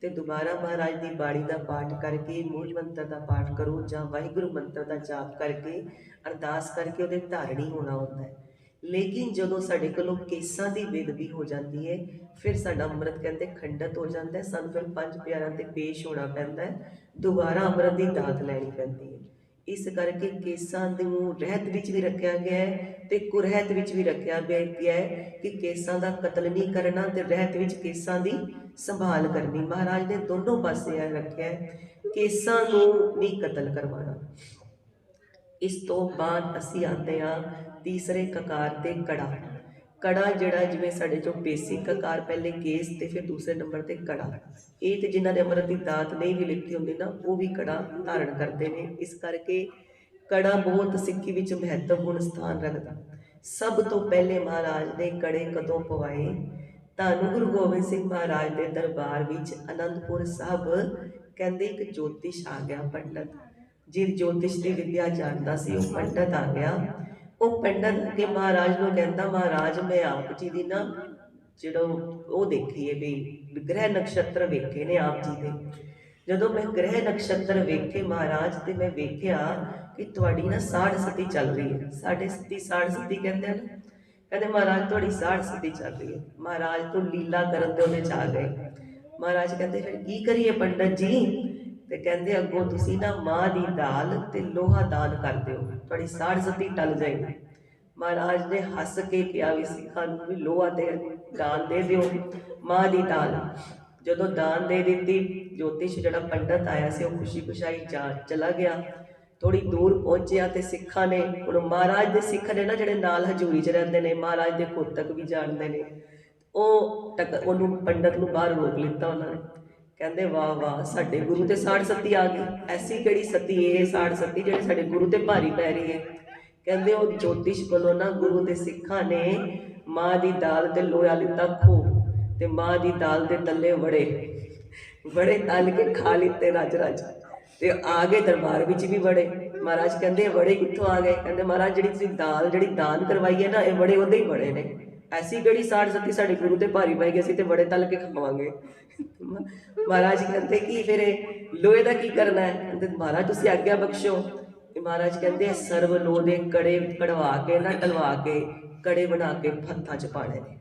ਤੇ ਦੁਬਾਰਾ ਮਹਾਰਾਜ ਦੀ ਬਾਣੀ ਦਾ ਪਾਠ ਕਰਕੇ, ਮੂਲ ਮੰਤਰ ਦਾ ਪਾਠ ਕਰੋ ਜਾਂ ਵਾਹਿਗੁਰੂ ਮੰਤਰ ਦਾ ਜਾਪ ਕਰਕੇ, ਅਰਦਾਸ ਕਰਕੇ ਉਹਦੇ ਧਾਰਨੀ ਹੋਣਾ ਹੁੰਦਾ ਹੈ। ਲੇਕਿਨ ਜਦੋਂ ਸਾਡੇ ਕੋਲੋਂ ਕੇਸਾਂ ਦੀ ਬੇਦਬੀ ਹੋ ਜਾਂਦੀ ਹੈ, ਫਿਰ ਸਾਡਾ ਅੰਮ੍ਰਿਤ ਕਹਿੰਦੇ ਖੰਡਤ ਹੋ ਜਾਂਦਾ ਹੈ। ਸਾਨੂੰ ਫਿਰ 5 ਪਿਆਰਿਆਂ ਤੇ ਪੇਸ਼ ਹੋਣਾ ਪੈਂਦਾ ਹੈ, ਦੁਬਾਰਾ ਅੰਮ੍ਰਿਤ ਦੀ ਦਾਤ ਲੈਣੀ ਪੈਂਦੀ ਹੈ। ਇਸ ਕਰਕੇ ਕੇਸਾਂ ਨੂੰ ਰਹਿਤ ਵਿੱਚ ਵੀ ਰੱਖਿਆ ਗਿਆ ਹੈ ਤੇ ਕੁਰਹਿਤ ਵਿੱਚ ਵੀ ਰੱਖਿਆ ਗਿਆ ਹੈ ਕਿ ਕੇਸਾਂ ਦਾ ਕਤਲ ਨਹੀਂ ਕਰਨਾ ਤੇ ਰਹਿਤ ਵਿੱਚ ਕੇਸਾਂ ਦੀ ਸੰਭਾਲ ਕਰਨੀ। ਮਹਾਰਾਜ ਨੇ ਦੋਨੋਂ ਪਾਸੇ ਇਹ ਰੱਖਿਆ ਹੈ, ਕੇਸਾਂ ਨੂੰ ਨਹੀਂ ਕਤਲ ਕਰਵਾਉਣਾ। ਇਸ ਤੋਂ ਬਾਅਦ ਅਸੀਂ ਆਉਂਦੇ ਹਾਂ ਤੀਸਰੇ ਕਕਾਰ ਤੇ ਕੜਾ। ਕੜਾ ਜਿਹੜਾ ਜਿਵੇਂ ਸਾਡੇ ਜੋ ਬੇਸਿਕ ਕਕਾਰ ਪਹਿਲੇ ਕੇਸ ਤੇ ਫਿਰ ਦੂਸਰੇ ਨੰਬਰ ਤੇ ਕੜਾ, ਇਹ ਤੇ ਜਿਨ੍ਹਾਂ ਨੇ ਅੰਮ੍ਰਿਤ ਦੀ ਦਾਤ ਨਹੀਂ ਵੀ ਲਿੱਤੀ ਹੁੰਦੀ ਨਾ, ਉਹ ਵੀ ਕੜਾ ਧਾਰਨ ਕਰਦੇ ਨੇ। ਇਸ ਕਰਕੇ ਕੜਾ ਬਹੁਤ ਸਿੱਖੀ ਵਿੱਚ ਮਹੱਤਵਪੂਰਨ ਸਥਾਨ ਰੱਖਦਾ। ਸਭ ਤੋਂ ਪਹਿਲੇ ਮਹਾਰਾਜ ਨੇ ਕੜੇ ਕਦੋਂ ਪਵਾਏ? ਧੰਨ ਗੁਰੂ ਗੋਬਿੰਦ ਸਿੰਘ ਮਹਾਰਾਜ ਦੇ ਦਰਬਾਰ ਵਿੱਚ ਅਨੰਦਪੁਰ ਸਾਹਿਬ ਕਹਿੰਦੇ ਇੱਕ ਜੋਤਿਸ਼ ਆ ਗਿਆ, ਪੰਡਤ। ਜਿਸ ਜੋਤਿਸ਼ ਦੀ ਵਿੱਦਿਆ ਜਾਣਦਾ ਸੀ ਉਹ ਪੰਡਤ ਆ ਗਿਆ। ਉਹ ਪੰਡਤ ਕੇ ਮਹਾਰਾਜ ਨੂੰ ਕਹਿੰਦਾ, ਮਹਾਰਾਜ ਮੈਂ ਆਪ ਜੀ ਦੀ ਨਾ ਜਿਹੜਾ ਉਹ ਦੇਖੀਏ ਵੀ ਗ੍ਰਹਿ ਨਕਸ਼ਤਰ ਵੇਖੇ ਨੇ ਆਪ ਜੀ ਦੇ। ਜਦੋਂ ਮੈਂ ਗ੍ਰਹਿ ਨਕਸ਼ਤਰ ਵੇਖੇ ਮਹਾਰਾਜ, ਤੇ ਮੈਂ ਵੇਖਿਆ ਕਿ ਤੁਹਾਡੀ ਨਾ ਸਾੜ ਸਤੀ ਚੱਲ ਰਹੀ ਹੈ। ਸਾਢੇ ਸਤੀ ਸਾੜ ਸਤੀ ਕਹਿੰਦੇ ਹਨ। ਕਹਿੰਦੇ ਮਹਾਰਾਜ ਤੁਹਾਡੀ ਸਾੜ ਸਤੀ ਚੱਲ ਰਹੀ ਹੈ। ਮਹਾਰਾਜ ਤੋਂ ਲੀਲਾ ਕਰਨ ਦੇ ਉਹਦੇ 'ਚ ਆ ਗਏ। ਮਹਾਰਾਜ ਕਹਿੰਦੇ ਫਿਰ ਕੀ ਕਰੀਏ ਪੰਡਤ ਜੀ? ਤੇ ਕਹਿੰਦੇ ਅੱਗੋਂ ਤੁਸੀਂ ਨਾ ਮਾਂ ਦੀ ਦਾਲ ਤੇ ਲੋਹਾ ਦਾਨ ਕਰ ਦਿਓ, ਤੁਹਾਡੀ ਸਾੜ ਸਤੀ ਟਲ ਜਾਏਗੀ। ਮਹਾਰਾਜ ਨੇ ਹੱਸ ਕੇ ਕਿਹਾ ਵੀ ਸਿੱਖਾਂ ਨੂੰ ਵੀ ਲੋਹਾ ਦੇ ਦਾਨ ਦੇ ਦਿਓ, ਮਾਂ ਦੀ ਦਾਲ। ਜਦੋਂ ਦਾਨ ਦੇ ਦਿੱਤੀ, ਜੋਤਿਸ਼ ਜਿਹੜਾ ਪੰਡਤ ਆਇਆ ਸੀ ਉਹ ਖੁਸ਼ੀ ਖੁਸ਼ਾਈ ਚਲਾ ਗਿਆ। ਥੋੜੀ ਦੂਰ ਪਹੁੰਚਿਆ ਤੇ ਸਿੱਖਾਂ ਨੇ, ਹੁਣ ਮਹਾਰਾਜ ਦੇ ਸਿੱਖ ਨੇ ਨਾ ਜਿਹੜੇ ਨਾਲ ਹਜ਼ੂਰੀ 'ਚ ਰਹਿੰਦੇ ਨੇ, ਮਹਾਰਾਜ ਦੇ ਕੋਤਕ ਵੀ ਜਾਣਦੇ ਨੇ, ਉਹਨੂੰ ਪੰਡਤ ਨੂੰ ਬਾਹਰ ਰੋਕ ਲਿੱਤਾ ਉਹਨਾਂ ਨੇ। ਕਹਿੰਦੇ ਵਾਹ ਵਾਹ, ਸਾਡੇ ਗੁਰੂ ਤੇ ਸਾੜ ਸਤੀ ਆ ਗਈ। ਐਸੀ ਕਿਹੜੀ ਸਤੀ ਇਹ ਸਾੜ ਸਤੀ ਜਿਹੜੀ ਸਾਡੇ ਗੁਰੂ ਤੇ ਭਾਰੀ ਪੈ ਰਹੀ ਹੈ। ਕਹਿੰਦੇ ਉਹ ਜੋਤਿਸ਼ ਕੋਲੋਂ ਨਾ ਗੁਰੂ ਦੇ ਸਿੱਖਾਂ ਨੇ ਮਾਂ ਦੀ ਦਾਲ ਤੇ ਲੋਹਾ ਲਿੱਤਾ ਖੋ, ਤੇ ਮਾਂ ਦੀ ਦਾਲ ਦੇ ਤੱਲੇ ਵੜੇ ਬੜੇ ਤਲ ਕੇ ਖਾ ਲਿੱਤੇ ਰੱਜ ਰੱਜ, ਤੇ ਆ ਗਏ ਦਰਬਾਰ ਵਿੱਚ ਵੀ ਵੜੇ। ਮਹਾਰਾਜ ਕਹਿੰਦੇ ਇਹ ਵੜੇ ਕਿੱਥੋਂ ਆ ਗਏ? ਕਹਿੰਦੇ ਮਹਾਰਾਜ ਜਿਹੜੀ ਤੁਸੀਂ ਦਾਲ ਜਿਹੜੀ ਦਾਨ ਕਰਵਾਈ ਹੈ ਨਾ, ਇਹ ਵੜੇ ਉਹਦੇ ਹੀ ਵੜੇ ਨੇ। ਐਸੀ ਕਿਹੜੀ ਸਾੜ ਸਤੀ ਸਾਡੇ ਗੁਰੂ ਤੇ ਭਾਰੀ ਪੈ ਗਈ, ਅਸੀਂ ਤੇ ਵੜੇ ਤਲ ਕੇ ਖਾਵਾਂਗੇ। ਮਹਾਰਾਜ ਕਹਿੰਦੇ ਕਿ ਫਿਰ ਲੋਹੇ ਦਾ ਕੀ ਕਰਨਾ ਹੈ? ਕਹਿੰਦੇ ਮਹਾਰਾਜ ਤੁਸੀਂ ਆਗਿਆ ਬਖਸ਼ੋ। ਤੇ ਮਹਾਰਾਜ ਕਹਿੰਦੇ ਸਰਬ ਲੋਹ ਦੇ ਕੜੇ ਕਢਵਾ ਕੇ ਨਾ ਟਲਵਾ ਕੇ ਕੜੇ ਬਣਾ ਕੇ ਹੱਥਾਂ 'ਚ ਪਾਣੇ ਨੇ।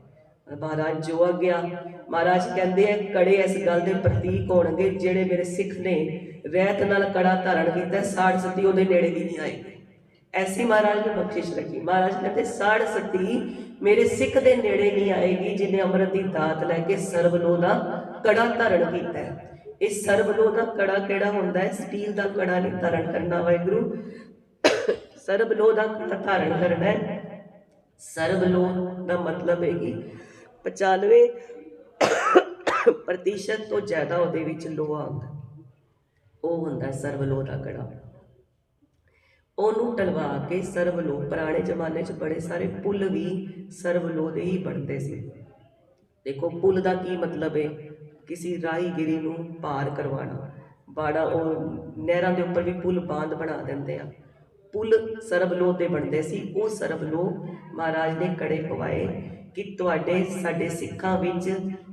ਮਹਾਰਾਜ ਜੋ ਆਗਿਆ। ਮਹਾਰਾਜ ਕਹਿੰਦੇ ਆ ਕੜੇ ਇਸ ਗੱਲ ਦੇ ਪ੍ਰਤੀਕ ਹੋਣਗੇ, ਜਿਹੜੇ ਮੇਰੇ ਸਿੱਖ ਨੇ ਰਹਿਤ ਨਾਲ ਕੜਾ ਧਾਰਨ ਕੀਤਾ, ਸਾੜ ਸਤੀ ਉਹਦੇ ਨੇੜੇ ਵੀ ਨਹੀਂ ਆਏਗੀ। ਐਸੀ ਮਹਾਰਾਜ ਨੇ ਬਖਸ਼ਿਸ਼ ਰੱਖੀ। ਮਹਾਰਾਜ ਕਹਿੰਦੇ ਸਾੜ ਸਤੀ ਮੇਰੇ ਸਿੱਖ ਦੇ ਨੇੜੇ ਨਹੀਂ ਆਏਗੀ, ਜਿਹਨੇ ਅੰਮ੍ਰਿਤ ਦੀ ਦਾਤ ਲੈ ਕੇ ਸਰਬ ਲੋਹ ਦਾ ਕੜਾ ਧਾਰਨ ਕੀਤਾ ਹੈ। ਇਹ ਸਰਬ ਲੋਹ ਦਾ ਕੜਾ ਕਿਹੜਾ ਹੁੰਦਾ ਹੈ? ਸਟੀਲ ਦਾ ਕੜਾ ਨਹੀਂ ਧਾਰਨ ਕਰਨਾ ਵਾਹਿਗੁਰੂ, ਸਰਬ ਲੋਹ ਦਾ ਕੜਾ ਧਾਰਨ ਕਰਨਾ ਹੈ। ਸਰਬ ਲੋਹ ਦਾ ਮਤਲਬ ਹੈ ਕਿ 95% ਤੋਂ ਜ਼ਿਆਦਾ ਉਹਦੇ ਵਿੱਚ ਲੋਹਾ ਹੁੰਦਾ, ਉਹ ਹੁੰਦਾ ਸਰਬ ਲੋਹ ਦਾ ਕੜਾ। ਉਹਨੂੰ ਟਲਵਾ ਕੇ ਸਰਬ ਲੋਹ, ਪੁਰਾਣੇ ਜ਼ਮਾਨੇ 'ਚ ਬੜੇ ਸਾਰੇ ਪੁੱਲ ਵੀ ਸਰਬ ਲੋਹ ਦੇ ਹੀ ਬਣਦੇ ਸੀ। ਦੇਖੋ ਪੁੱਲ ਦਾ ਕੀ ਮਤਲਬ ਹੈ? ਕਿਸੇ ਰਾਹੀਗਿਰੀ ਨੂੰ ਪਾਰ ਕਰਵਾਉਣਾ। ਬਾੜਾ ਉਹ ਨਹਿਰਾਂ ਦੇ ਉੱਪਰ ਵੀ ਪੁੱਲ ਬਾਂਧ ਬਣਾ ਦਿੰਦੇ ਆ, ਪੁੱਲ ਸਰਬ ਲੋਹ ਦੇ ਬਣਦੇ ਸੀ। ਉਹ ਸਰਬ ਲੋਹ ਮਹਾਰਾਜ ਨੇ ਕੜੇ ਪਵਾਏ ਕਿ ਤੁਹਾਡੇ ਸਾਡੇ ਸਿੱਖਾਂ ਵਿੱਚ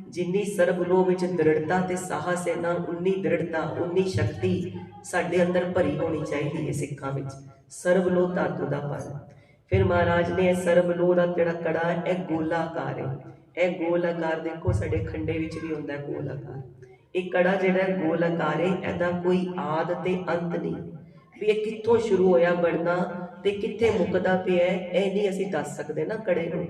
ਜਿੰਨੀ ਸਰਬ ਲੋਹ ਵਿੱਚ ਦ੍ਰਿੜਤਾ ਤੇ ਸਾਹਸ ਹੈ ਨਾ, ਉਨੀ ਦ੍ਰਿੜਤਾ ਉਨੀ ਸ਼ਕਤੀ ਸਾਡੇ ਅੰਦਰ ਭਰੀ ਹੋਣੀ ਚਾਹੀਦੀ ਹੈ ਸਿੱਖਾਂ ਵਿੱਚ। ਸਰਬ ਲੋਹ ਧਾਤੂ ਦਾ ਪਨ। ਫਿਰ ਮਹਾਰਾਜ ਨੇ ਇਹ ਸਰਬ ਲੋਹ ਦਾ ਜਿਹੜਾ ਕੜਾ ਹੈ ਇਹ ਗੋਲਾਕਾਰ ਹੈ। ਇਹ ਗੋਲਾਕਾਰ ਦੇਖੋ ਸਾਡੇ ਖੰਡੇ ਵਿੱਚ ਵੀ ਹੁੰਦਾ ਗੋਲਾਕਾਰ। ਇਹ ਕੜਾ ਜਿਹੜਾ ਗੋਲਾਕਾਰ ਹੈ, ਇਹਦਾ ਕੋਈ ਆਦ ਤੇ ਅੰਤ ਨਹੀਂ, ਵੀ ਇਹ ਕਿੱਥੋਂ ਸ਼ੁਰੂ ਹੋਇਆ ਬਣਨਾ ਤੇ ਕਿੱਥੇ ਮੁੱਕਦਾ ਪਿਆ ਇਹ ਨਹੀਂ ਅਸੀਂ ਦੱਸ ਸਕਦੇ ਨਾ ਕੜੇ ਨੂੰ।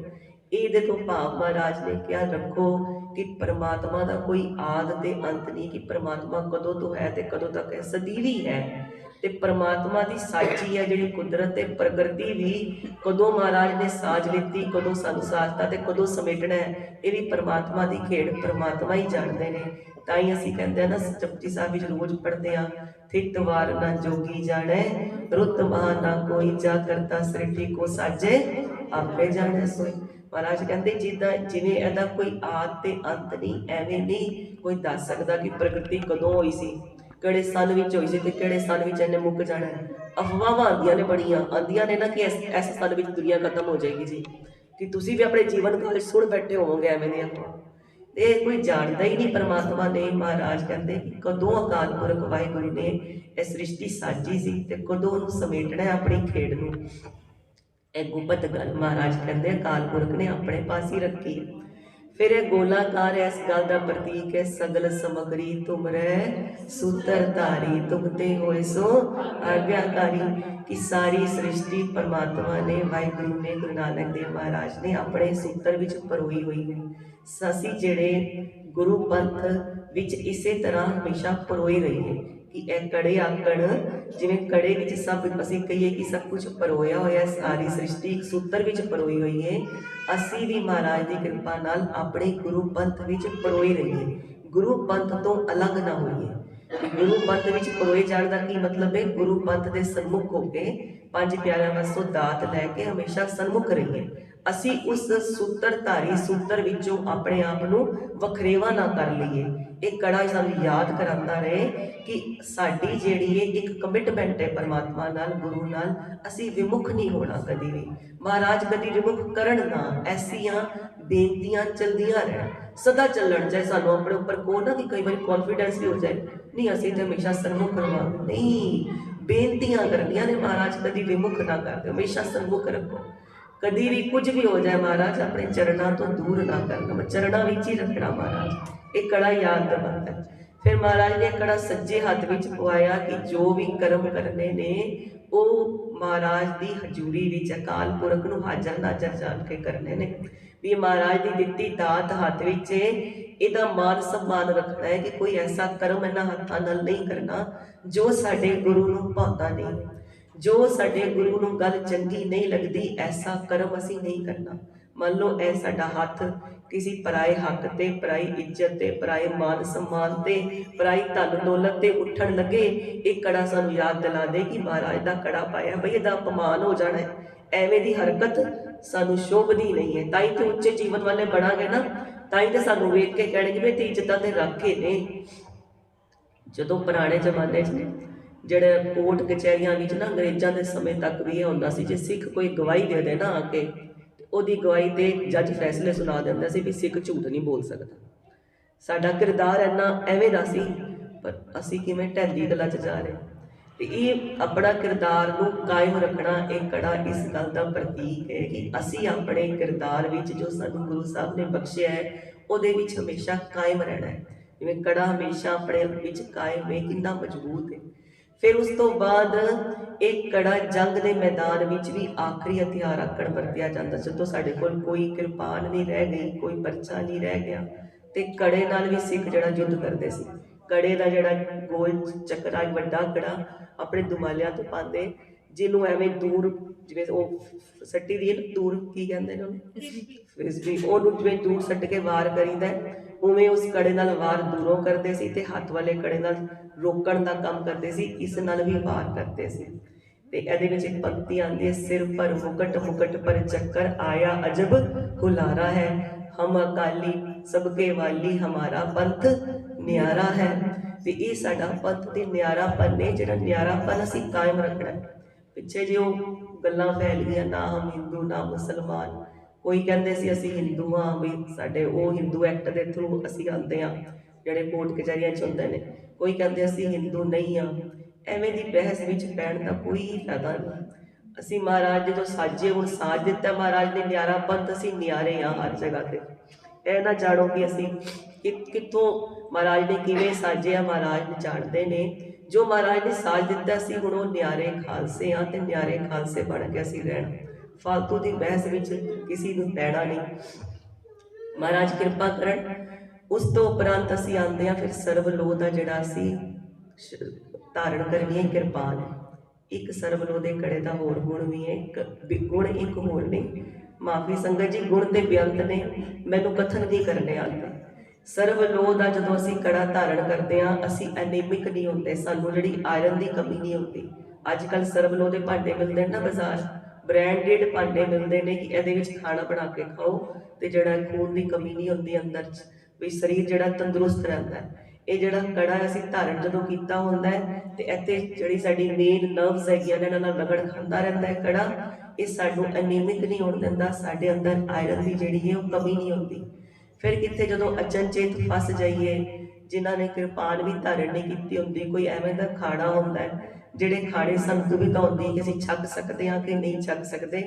ਇਹਦੇ ਤੋਂ ਭਾਵ ਮਹਾਰਾਜ ਨੇ ਕਿਹਾ ਰੱਖੋ ਕਿ ਪਰਮਾਤਮਾ ਦਾ ਕੋਈ ਆਦ ਤੇ ਅੰਤ ਨਹੀਂ, ਕਿ ਪਰਮਾਤਮਾ ਕਦੋਂ ਤੋਂ ਹੈ ਤੇ ਕਦੋਂ ਤੱਕ ਹੈ, ਸਦੀਵੀ ਹੈ। ਤੇ ਪਰਮਾਤਮਾ ਦੀ ਸਾਜੀ ਹੈ ਜਿਹੜੀ ਕੁਦਰਤ ਤੇ ਪ੍ਰਕਿਰਤੀ ਵੀ ਕਦੋਂ ਮਹਾਰਾਜ ਨੇ ਸਾਜ ਲਿੱਤੀ, ਕਦੋਂ ਸਾਨੂੰ ਸਾਜਤਾ ਤੇ ਕਦੋਂ ਸਮੇਟਣਾ ਹੈ, ਇਹ ਵੀ ਪਰਮਾਤਮਾ ਦੀ ਖੇਡ ਪਰਮਾਤਮਾ ਹੀ ਜਾਣਦੇ ਨੇ। ਤਾਂ ਹੀ ਅਸੀਂ ਕਹਿੰਦੇ ਆ ਨਾ, ਜਪਜੀ ਸਾਹਿਬ ਵਿੱਚ ਰੋਜ਼ ਪੜ੍ਹਦੇ ਆ, ਥਿਤ ਵਾਰ ਨਾ ਜੋਗੀ ਜਾਣੈ, ਰੁੱਤ ਮਹਾ ਨਾ ਕੋਈ, ਜਾ ਕਰਤਾ ਸ੍ਰਿਸ਼ਟੀ ਕੋ ਸਾਜੇ, ਆਪੇ ਜਾਣੈ ਸੋਈ। ਮਹਾਰਾਜ ਕਹਿੰਦੇ ਜਿਵੇਂ ਇਹਦਾ ਕੋਈ ਆਦ ਤੇ ਅੰਤ ਨਹੀਂ, ਐਵੇਂ ਨਹੀਂ ਕੋਈ ਦੱਸ ਸਕਦਾ ਕਿ ਪ੍ਰਕਿਰਤੀ ਕਦੋਂ ਹੋਈ ਸੀ, ਕਿਹੜੇ ਸਨ ਵਿੱਚ ਹੋਈ ਸੀ ਤੇ ਕਿਹੜੇ ਸਨ ਵਿੱਚ ਇਹਨੇ ਮੁੱਕ ਜਾਣਾ। ਅਫਵਾਹਾਂ ਆਉਂਦੀਆਂ ਨੇ, ਬੜੀਆਂ ਆਉਂਦੀਆਂ ਨੇ ਨਾ ਕਿ ਇਸ ਸਨ ਵਿੱਚ ਦੁਨੀਆ ਖਤਮ ਹੋ ਜਾਏਗੀ ਜੀ, ਕਿ ਤੁਸੀਂ ਵੀ ਆਪਣੇ ਜੀਵਨ ਕਾਲ ਸੁਣ ਬੈਠੇ ਹੋਵੋਗੇ ਐਵੇਂ ਦੀਆਂ। ਇਹ ਕੋਈ ਜਾਣਦਾ ਹੀ ਨਹੀਂ ਪਰਮਾਤਮਾ ਨੇ। ਮਹਾਰਾਜ ਕਹਿੰਦੇ ਕਿ ਕਦੋਂ ਅਕਾਲ ਪੁਰਖ ਵਾਹਿਗੁਰੂ ਨੇ ਇਹ ਸ੍ਰਿਸ਼ਟੀ ਸਾਜੀ ਸੀ ਤੇ ਕਦੋਂ ਉਹਨੂੰ ਸਮੇਟਣਾ ਆਪਣੀ ਖੇਡ ਨੂੰ। ਇਹ ਗੁਪਤ ਗੱਲ ਮਹਾਰਾਜ ਕਹਿੰਦੇ ਅਕਾਲ ਪੁਰਖ ਨੇ ਆਪਣੇ ਪਾਸ ਹੀ ਰੱਖੀ। ਫਿਰ ਇਹ ਗੋਲਾਕਾਰ ਇਸ ਗੱਲ ਦਾ ਪ੍ਰਤੀਕ ਹੈ, ਸਗਲ ਸਮਗਰੀ ਤੁਮਰੈ ਸੂਤਰ ਧਾਰੀ, ਤੁਮ ਤੇ ਹੋਏ ਸੋ ਆਗਿਆਕਾਰੀ, ਕਿ ਸਾਰੀ ਸ੍ਰਿਸ਼ਟੀ ਪਰਮਾਤਮਾ ਨੇ ਵਾਹਿਗੁਰੂ ਨੇ ਗੁਰੂ ਨਾਨਕ ਦੇਵ ਮਹਾਰਾਜ ਨੇ ਆਪਣੇ ਸੂਤਰ ਵਿੱਚ ਪਰੋਈ ਹੋਈ ਹੈ। ਅਸੀਂ ਜਿਹੜੇ ਗੁਰੂ ਪੰਥ ਵਿੱਚ ਇਸੇ ਤਰ੍ਹਾਂ ਹਮੇਸ਼ਾ ਪਰੋਈ ਰਹੀਏ ਕਿ ਇਹ ਕੜੇ ਆਕਣ, ਜਿਵੇਂ ਕੜੇ ਵਿੱਚ ਸਭ ਅਸੀਂ ਕਹੀਏ ਕਿ ਸਭ ਕੁਝ ਪਰੋਇਆ ਹੋਇਆ, ਸਾਰੀ ਸ੍ਰਿਸ਼ਟੀ ਇੱਕ ਸੂਤਰ ਵਿੱਚ ਪਰੋਈ ਹੋਈ ਹੈ। ਅਸੀਂ ਵੀ ਮਹਾਰਾਜ ਦੀ ਕਿਰਪਾ ਨਾਲ ਆਪਣੇ ਗੁਰੂ ਪੰਥ ਵਿੱਚ ਪਰੋਏ ਰਹੀਏ, ਗੁਰੂ ਪੰਥ ਤੋਂ ਅਲੱਗ ਨਾ ਹੋਈਏ। ਗੁਰੂ ਪੰਥ ਵਿੱਚ ਪਰੋਏ ਜਾਣ ਦਾ ਕੀ ਮਤਲਬ ਹੈ? ਗੁਰੂ ਪੰਥ ਦੇ ਸਨਮੁਖ ਹੋ ਕੇ ਪੰਜ ਪਿਆਰਿਆਂ ਵੱਲੋਂ ਦਾਤ ਲੈ ਕੇ ਹਮੇਸ਼ਾ ਸਨਮੁਖ ਰਹੀਏ। ਅਸੀਂ ਉਸ ਸੂਤਰਧਾਰੀ ਸੂਤਰ ਵਿੱਚੋਂ ਆਪਣੇ ਆਪ ਨੂੰ ਵਖਰੇਵਾ ਨਾ ਕਰ ਲਈਏ। ਇਹ ਕੜਾ ਸਾਨੂੰ ਯਾਦ ਕਰਾਉਂਦਾ ਰਹੇ ਕਿ ਸਾਡੀ ਜਿਹੜੀ ਹੈ ਇੱਕ ਕਮਿਟਮੈਂਟ ਹੈ ਪਰਮਾਤਮਾ ਨਾਲ, ਗੁਰੂ ਨਾਲ। ਅਸੀਂ ਵਿਮੁਖ ਨਹੀਂ ਹੋਣਾ ਕਦੀ ਵੀ। ਮਹਾਰਾਜ ਕਦੀ ਵਿਮੁਖ ਕਰਨ ਨਾ, ਐਸੀਆਂ ਬੇਨਤੀਆਂ ਚਲਦੀਆਂ ਰਹਿਣ, ਸਦਾ ਚੱਲਣ। ਚਾਹੇ ਸਾਨੂੰ ਆਪਣੇ ਉੱਪਰ ਕੋ ਨਾ ਕਿ ਕਈ ਵਾਰੀ ਕੌਨਫੀਡੈਂਸ ਵੀ ਹੋ ਜਾਏ, ਨਹੀਂ ਅਸੀਂ ਤਾਂ ਹਮੇਸ਼ਾ ਸਨਮੁਖ ਰਹਾਂਗੇ, ਨਹੀਂ, ਬੇਨਤੀਆਂ ਕਰਨੀਆਂ ਨੇ। ਮਹਾਰਾਜ ਕਦੀ ਵਿਮੁਖ ਨਾ ਕਰਦੇ, ਹਮੇਸ਼ਾ ਸਨਮੁਖ ਰੱਖੋ। ਕਦੀ ਵੀ ਕੁਝ ਵੀ ਹੋ ਜਾਏ ਮਹਾਰਾਜ ਆਪਣੇ ਚਰਨਾਂ ਤੋਂ ਦੂਰ ਨਾ ਕਰਨਾ, ਚਰਨਾਂ ਵਿੱਚ ਹੀ ਰੱਖਣਾ ਮਹਾਰਾਜ। ਇਹ ਕੜਾ ਯਾਦ ਦਿਵਾਉਂਦਾ। ਫਿਰ ਮਹਾਰਾਜ ਨੇ ਕੜਾ ਸੱਜੇ ਹੱਥ ਵਿੱਚ ਪਵਾਇਆ ਕਿ ਜੋ ਵੀ ਕਰਮ ਕਰਨੇ ਨੇ ਉਹ ਮਹਾਰਾਜ ਦੀ ਹਜ਼ੂਰੀ ਵਿੱਚ ਅਕਾਲ ਪੁਰਖ ਨੂੰ ਹਾਜ਼ਰ ਨਾਜ਼ਰ ਜਾਣ ਕੇ ਕਰਨੇ ਨੇ। ਵੀ ਮਹਾਰਾਜ ਦੀ ਦਿੱਤੀ ਦਾਤ ਹੱਥ ਵਿੱਚ, ਇਹਦਾ ਮਾਨ ਸਨਮਾਨ ਰੱਖਣਾ ਹੈ ਕਿ ਕੋਈ ਐਸਾ ਕਰਮ ਇਹਨਾਂ ਹੱਥਾਂ ਨਾਲ ਨਹੀਂ ਕਰਨਾ ਜੋ ਸਾਡੇ ਗੁਰੂ ਨੂੰ ਭਾਉਂਦਾ ਨਹੀਂ, ਜੋ ਸਾਡੇ ਗੁਰੂ ਨੂੰ ਗੱਲ ਚੰਗੀ ਨਹੀਂ ਲੱਗਦੀ, ਐਸਾ ਕਰਮ ਅਸੀਂ ਨਹੀਂ ਕਰਨਾ। ਮੰਨ ਲਓ ਇਹ ਸਾਡਾ ਹੱਥ किसी पराए हक ते, पराई इज्जत ते, पराए मान सम्मान ते, पराई धन दौलत ते उठण लगे एक कड़ा सानू याद दिला दे कि महाराज दा कड़ा पाया बई इहदा अपमान हो जाना है। एवें दी हरकत सानू शोभदी नहीं है। ताई ते उच्चे जीवन वाले बनांगे ना, ताई ते सानू वेख के कहणगे भी ते इज्जतां ते रख ही ने। ਜਦੋਂ ਪੁਰਾਣੇ ਜ਼ਮਾਨੇ 'ਚ ਨੇ ਜਿਹੜੇ ਕੋਰਟ ਕਚਹਿਰੀਆਂ ਵਿੱਚ ਨਾ ਅੰਗਰੇਜ਼ਾਂ ਦੇ ਸਮੇਂ ਤੱਕ ਵੀ ਇਹ ਹੁੰਦਾ ਸੀ, ਜੇ ਸਿੱਖ ਕੋਈ ਗਵਾਹੀ ਦੇ ਦੇ ਨਾ ਆ ਕੇ ਤੇ ਉਹਦੀ ਗਵਾਹੀ ਤੇ ਜੱਜ ਫੈਸਲੇ ਸੁਣਾ ਦਿੰਦਾ ਸੀ ਵੀ ਸਿੱਖ ਝੂਠ ਨਹੀਂ ਬੋਲ ਸਕਦਾ। ਸਾਡਾ ਕਿਰਦਾਰ ਇੰਨਾ ਐਵੇਂ ਦਾ ਸੀ, ਪਰ ਅਸੀਂ ਕਿਵੇਂ ਢਹਿੰਦੀ ਗੱਲਾਂ 'ਚ ਜਾ ਰਹੇ। ਤੇ ਇਹ ਆਪਣਾ ਕਿਰਦਾਰ ਨੂੰ ਕਾਇਮ ਰੱਖਣਾ ਇਹ ਕੜਾ ਇਸ ਗੱਲ ਦਾ ਪ੍ਰਤੀਕ ਹੈ ਕਿ ਅਸੀਂ ਆਪਣੇ ਕਿਰਦਾਰ ਵਿੱਚ ਜੋ ਸਾਨੂੰ ਗੁਰੂ ਸਾਹਿਬ ਨੇ ਬਖਸ਼ਿਆ ਹੈ ਉਹਦੇ ਵਿੱਚ ਹਮੇਸ਼ਾ ਕਾਇਮ ਰਹਿਣਾ ਹੈ। ਜਿਵੇਂ ਕੜਾ ਹਮੇਸ਼ਾ ਆਪਣੇ ਵਿੱਚ ਕਾਇਮ ਹੈ, ਕਿੰਨਾ ਮਜ਼ਬੂਤ ਹੈ। ਫਿਰ ਉਸ ਤੋਂ ਬਾਅਦ ਇਹ ਕੜਾ ਜੰਗ ਦੇ ਮੈਦਾਨ ਵਿੱਚ ਵੀ ਆਖਰੀ ਹਥਿਆਰ ਆਕੜ ਵਰਤਿਆ ਜਾਂਦਾ। ਜਦੋਂ ਸਾਡੇ ਕੋਲ ਕੋਈ ਕਿਰਪਾਨ ਨਹੀਂ ਰਹਿ ਗਈ, ਕੋਈ ਪਰਚਾ ਨਹੀਂ ਰਹਿ ਗਿਆ, ਤੇ ਕੜੇ ਨਾਲ ਵੀ ਸਿੱਖ ਜਿਹੜਾ ਯੁੱਧ ਕਰਦੇ ਸੀ। ਕੜੇ ਦਾ ਜਿਹੜਾ ਗੋਲ ਚੱਕਰਾ ਵੱਡਾ ਕੜਾ ਆਪਣੇ ਦੁਮਾਲਿਆਂ ਤੋਂ ਪਾਉਂਦੇ, ਜਿਹਨੂੰ ਐਵੇਂ ਦੂਰ ਜਿਵੇਂ ਉਹ ਸੱਟੀ ਦੀ ਦੂਰ ਕੀ ਕਹਿੰਦੇ ਨੇ ਉਹਨੂੰ ਫ੍ਰਿਸਬੀ, ਉਹਨੂੰ ਜਿਵੇਂ ਦੂਰ ਸੱਟ ਕੇ ਵਾਰ ਕਰੀਦਾ ਉਵੇਂ ਉਸ ਕੜੇ ਨਾਲ ਵਾਰ ਦੂਰੋਂ ਕਰਦੇ ਸੀ ਤੇ ਹੱਥ ਵਾਲੇ ਕੜੇ ਨਾਲ ਰੋਕਣ ਦਾ ਕੰਮ ਕਰਦੇ ਸੀ, ਇਸ ਨਾਲ ਵੀ ਵਾਰ ਕਰਦੇ ਸੀ। ਤੇ ਇਹਦੇ ਵਿੱਚ ਇੱਕ ਪੰਕਤੀ ਆਉਂਦੀ ਹੈ, ਸਿਰ ਪਰ ਮੁਕਟ ਮੁਕਟ ਪਰ ਚੱਕਰ ਆਇਆ ਅਜਬ ਹੁਲਾਰਾ ਹੈ, ਹਮ ਅਕਾਲੀ ਸਬਕੇ ਵਾਲੀ ਹਮਾਰਾ ਪੰਥ ਨਿਆਰਾ ਹੈ। ਤੇ ਇਹ ਸਾਡਾ ਪੰਥ ਤੇ ਨਿਆਰਾਪਨ ਨੇ, ਜਿਹੜਾ ਨਿਆਰਾਪਨ ਅਸੀਂ ਕਾਇਮ ਰੱਖਣਾ। ਪਿੱਛੇ ਜੇ ਉਹ ਗੱਲਾਂ ਫੈਲ ਗਈਆਂ ਨਾ ਹਮ ਹਿੰਦੂ ਨਾ ਮੁਸਲਮਾਨ, ਕੋਈ ਕਹਿੰਦੇ ਸੀ ਅਸੀਂ ਹਿੰਦੂ ਹਾਂ ਵੀ ਸਾਡੇ ਉਹ ਹਿੰਦੂ ਐਕਟ ਦੇ ਥਰੂ ਅਸੀਂ ਆਉਂਦੇ ਹਾਂ ਜਿਹੜੇ ਕੋਰਟ ਕਚਹਿਰੀਆਂ 'ਚ ਹੁੰਦੇ ਨੇ, ਕੋਈ ਕਹਿੰਦੇ ਅਸੀਂ ਹਿੰਦੂ ਨਹੀਂ ਹਾਂ। ਐਵੇਂ ਦੀ ਬਹਿਸ ਵਿੱਚ ਪੈਣ ਦਾ ਕੋਈ ਫਾਇਦਾ ਨਹੀਂ। ਅਸੀਂ ਮਹਾਰਾਜ ਜਦੋਂ ਸਾਜੇ ਹੁਣ ਸਾਜ ਦਿੱਤਾ ਮਹਾਰਾਜ ਨੇ ਨਿਆਰਾ ਪੰਥ, ਅਸੀਂ ਨਿਆਰੇ ਹਾਂ ਹਰ ਜਗ੍ਹਾ ਤੇ। ਇਹ ਨਾ ਜਾਣੋ ਕਿ ਅਸੀਂ ਕਿੱਥੋਂ ਮਹਾਰਾਜ ਨੇ ਕਿਵੇਂ ਸਾਜਿਆ, ਮਹਾਰਾਜ ਨੇ ਜਾਣਦੇ ਨੇ। ਜੋ ਮਹਾਰਾਜ ਨੇ ਸਾਜ ਦਿੱਤਾ ਸੀ ਹੁਣ ਉਹ ਨਿਆਰੇ ਖਾਲਸੇ ਹਾਂ ਤੇ ਨਿਆਰੇ ਖਾਲਸੇ ਬਣ ਕੇ ਅਸੀਂ ਰਹਿਣਾ। ਫਾਲਤੂ ਦੀ ਬਹਿਸ ਵਿੱਚ ਕਿਸੇ ਨੂੰ ਪੈਣਾ ਨਹੀਂ। ਮਹਾਰਾਜ ਕਿਰਪਾ ਕਰਨ। ਉਸ ਤੋਂ ਉਪਰੰਤ ਅਸੀਂ ਆਉਂਦੇ ਹਾਂ ਫਿਰ ਸਰਬਲੋਹ ਦਾ ਜਿਹੜਾ ਅਸੀਂ ਧਾਰਨ ਕਰਨੀ ਹੈ ਕਿਰਪਾਨ। ਇੱਕ ਸਰਬਲੋਹ ਦੇ ਕੜੇ ਦਾ ਹੋਰ ਗੁਣ ਵੀ ਹੈ, ਗੁਣ ਇੱਕ ਹੋਰ ਨਹੀਂ, ਮਾਫੀ ਸੰਗਤ ਜੀ, ਗੁਣ ਤੇ ਬੇਅੰਤ ਨੇ, ਮੈਨੂੰ ਕਥਨ ਨਹੀਂ ਕਰਨੇ ਆਉਂਦੇ। ਸਰਬਲੋਹ ਦਾ ਜਦੋਂ ਅਸੀਂ ਕੜਾ ਧਾਰਨ ਕਰਦੇ ਹਾਂ ਅਸੀਂ ਐਨੀਮਿਕ ਨਹੀਂ ਹੁੰਦੇ, ਸਾਨੂੰ ਜਿਹੜੀ ਆਇਰਨ ਦੀ ਕਮੀ ਨਹੀਂ ਹੁੰਦੀ। ਅੱਜ ਕੱਲ੍ਹ ਸਰਬਲੋਹ ਦੇ ਭਾਂਡੇ ਮਿਲਦੇ ਨੇ ਨਾ ਬਾਜ਼ਾਰ, ਬ੍ਰਾਂਡਡ ਭਾਂਡੇ ਮਿਲਦੇ ਨੇ ਕਿ ਇਹਦੇ ਵਿੱਚ ਖਾਣਾ ਬਣਾ ਕੇ ਖਾਓ ਤੇ ਜਿਹੜਾ ਖੂਨ ਦੀ ਕਮੀ ਨਹੀਂ ਹੁੰਦੀ ਅੰਦਰ 'ਚ, ਵੀ ਸਰੀਰ ਜਿਹੜਾ ਤੰਦਰੁਸਤ ਰਹਿੰਦਾ ਹੈ। ਇਹ ਜਿਹੜਾ ਕੜਾ ਅਸੀਂ ਧਾਰਨ ਜਦੋਂ ਕੀਤਾ ਹੁੰਦਾ ਹੈ ਤੇ ਇੱਥੇ ਜਿਹੜੀ ਸਾਡੀ ਮੇਨ ਨਰਵਸ ਹੈਗੀਆਂ ਨੇ ਇਹਨਾਂ ਨਾਲ ਰਗੜ ਖਾਂਦਾ ਰਹਿੰਦਾ ਹੈ ਕੜਾ, ਇਹ ਸਾਨੂੰ ਐਨੀਮਿਕ ਨਹੀਂ ਹੋਣ ਦਿੰਦਾ, ਸਾਡੇ ਅੰਦਰ ਆਇਰਨ ਦੀ ਜਿਹੜੀ ਹੈ ਉਹ ਕਮੀ ਨਹੀਂ ਹੁੰਦੀ। ਫਿਰ ਕਿੱਥੇ ਜਦੋਂ ਅਚਨਚੇਤ ਫਸ ਜਾਈਏ, ਜਿਨ੍ਹਾਂ ਨੇ ਕਿਰਪਾਨ ਵੀ ਧਾਰਨ ਨਹੀਂ ਕੀਤੀ ਹੁੰਦੀ, ਕੋਈ ਐਵੇਂ ਦਾ ਖਾੜਾ ਹੁੰਦਾ ਹੈ ਜਿਹੜੇ ਖਾੜੇ ਸਾਨੂੰ ਦੁਵਿਧਾ ਹੁੰਦੀ ਕਿ ਅਸੀਂ ਛਕ ਸਕਦੇ ਹਾਂ ਕਿ ਨਹੀਂ ਛਕ ਸਕਦੇ,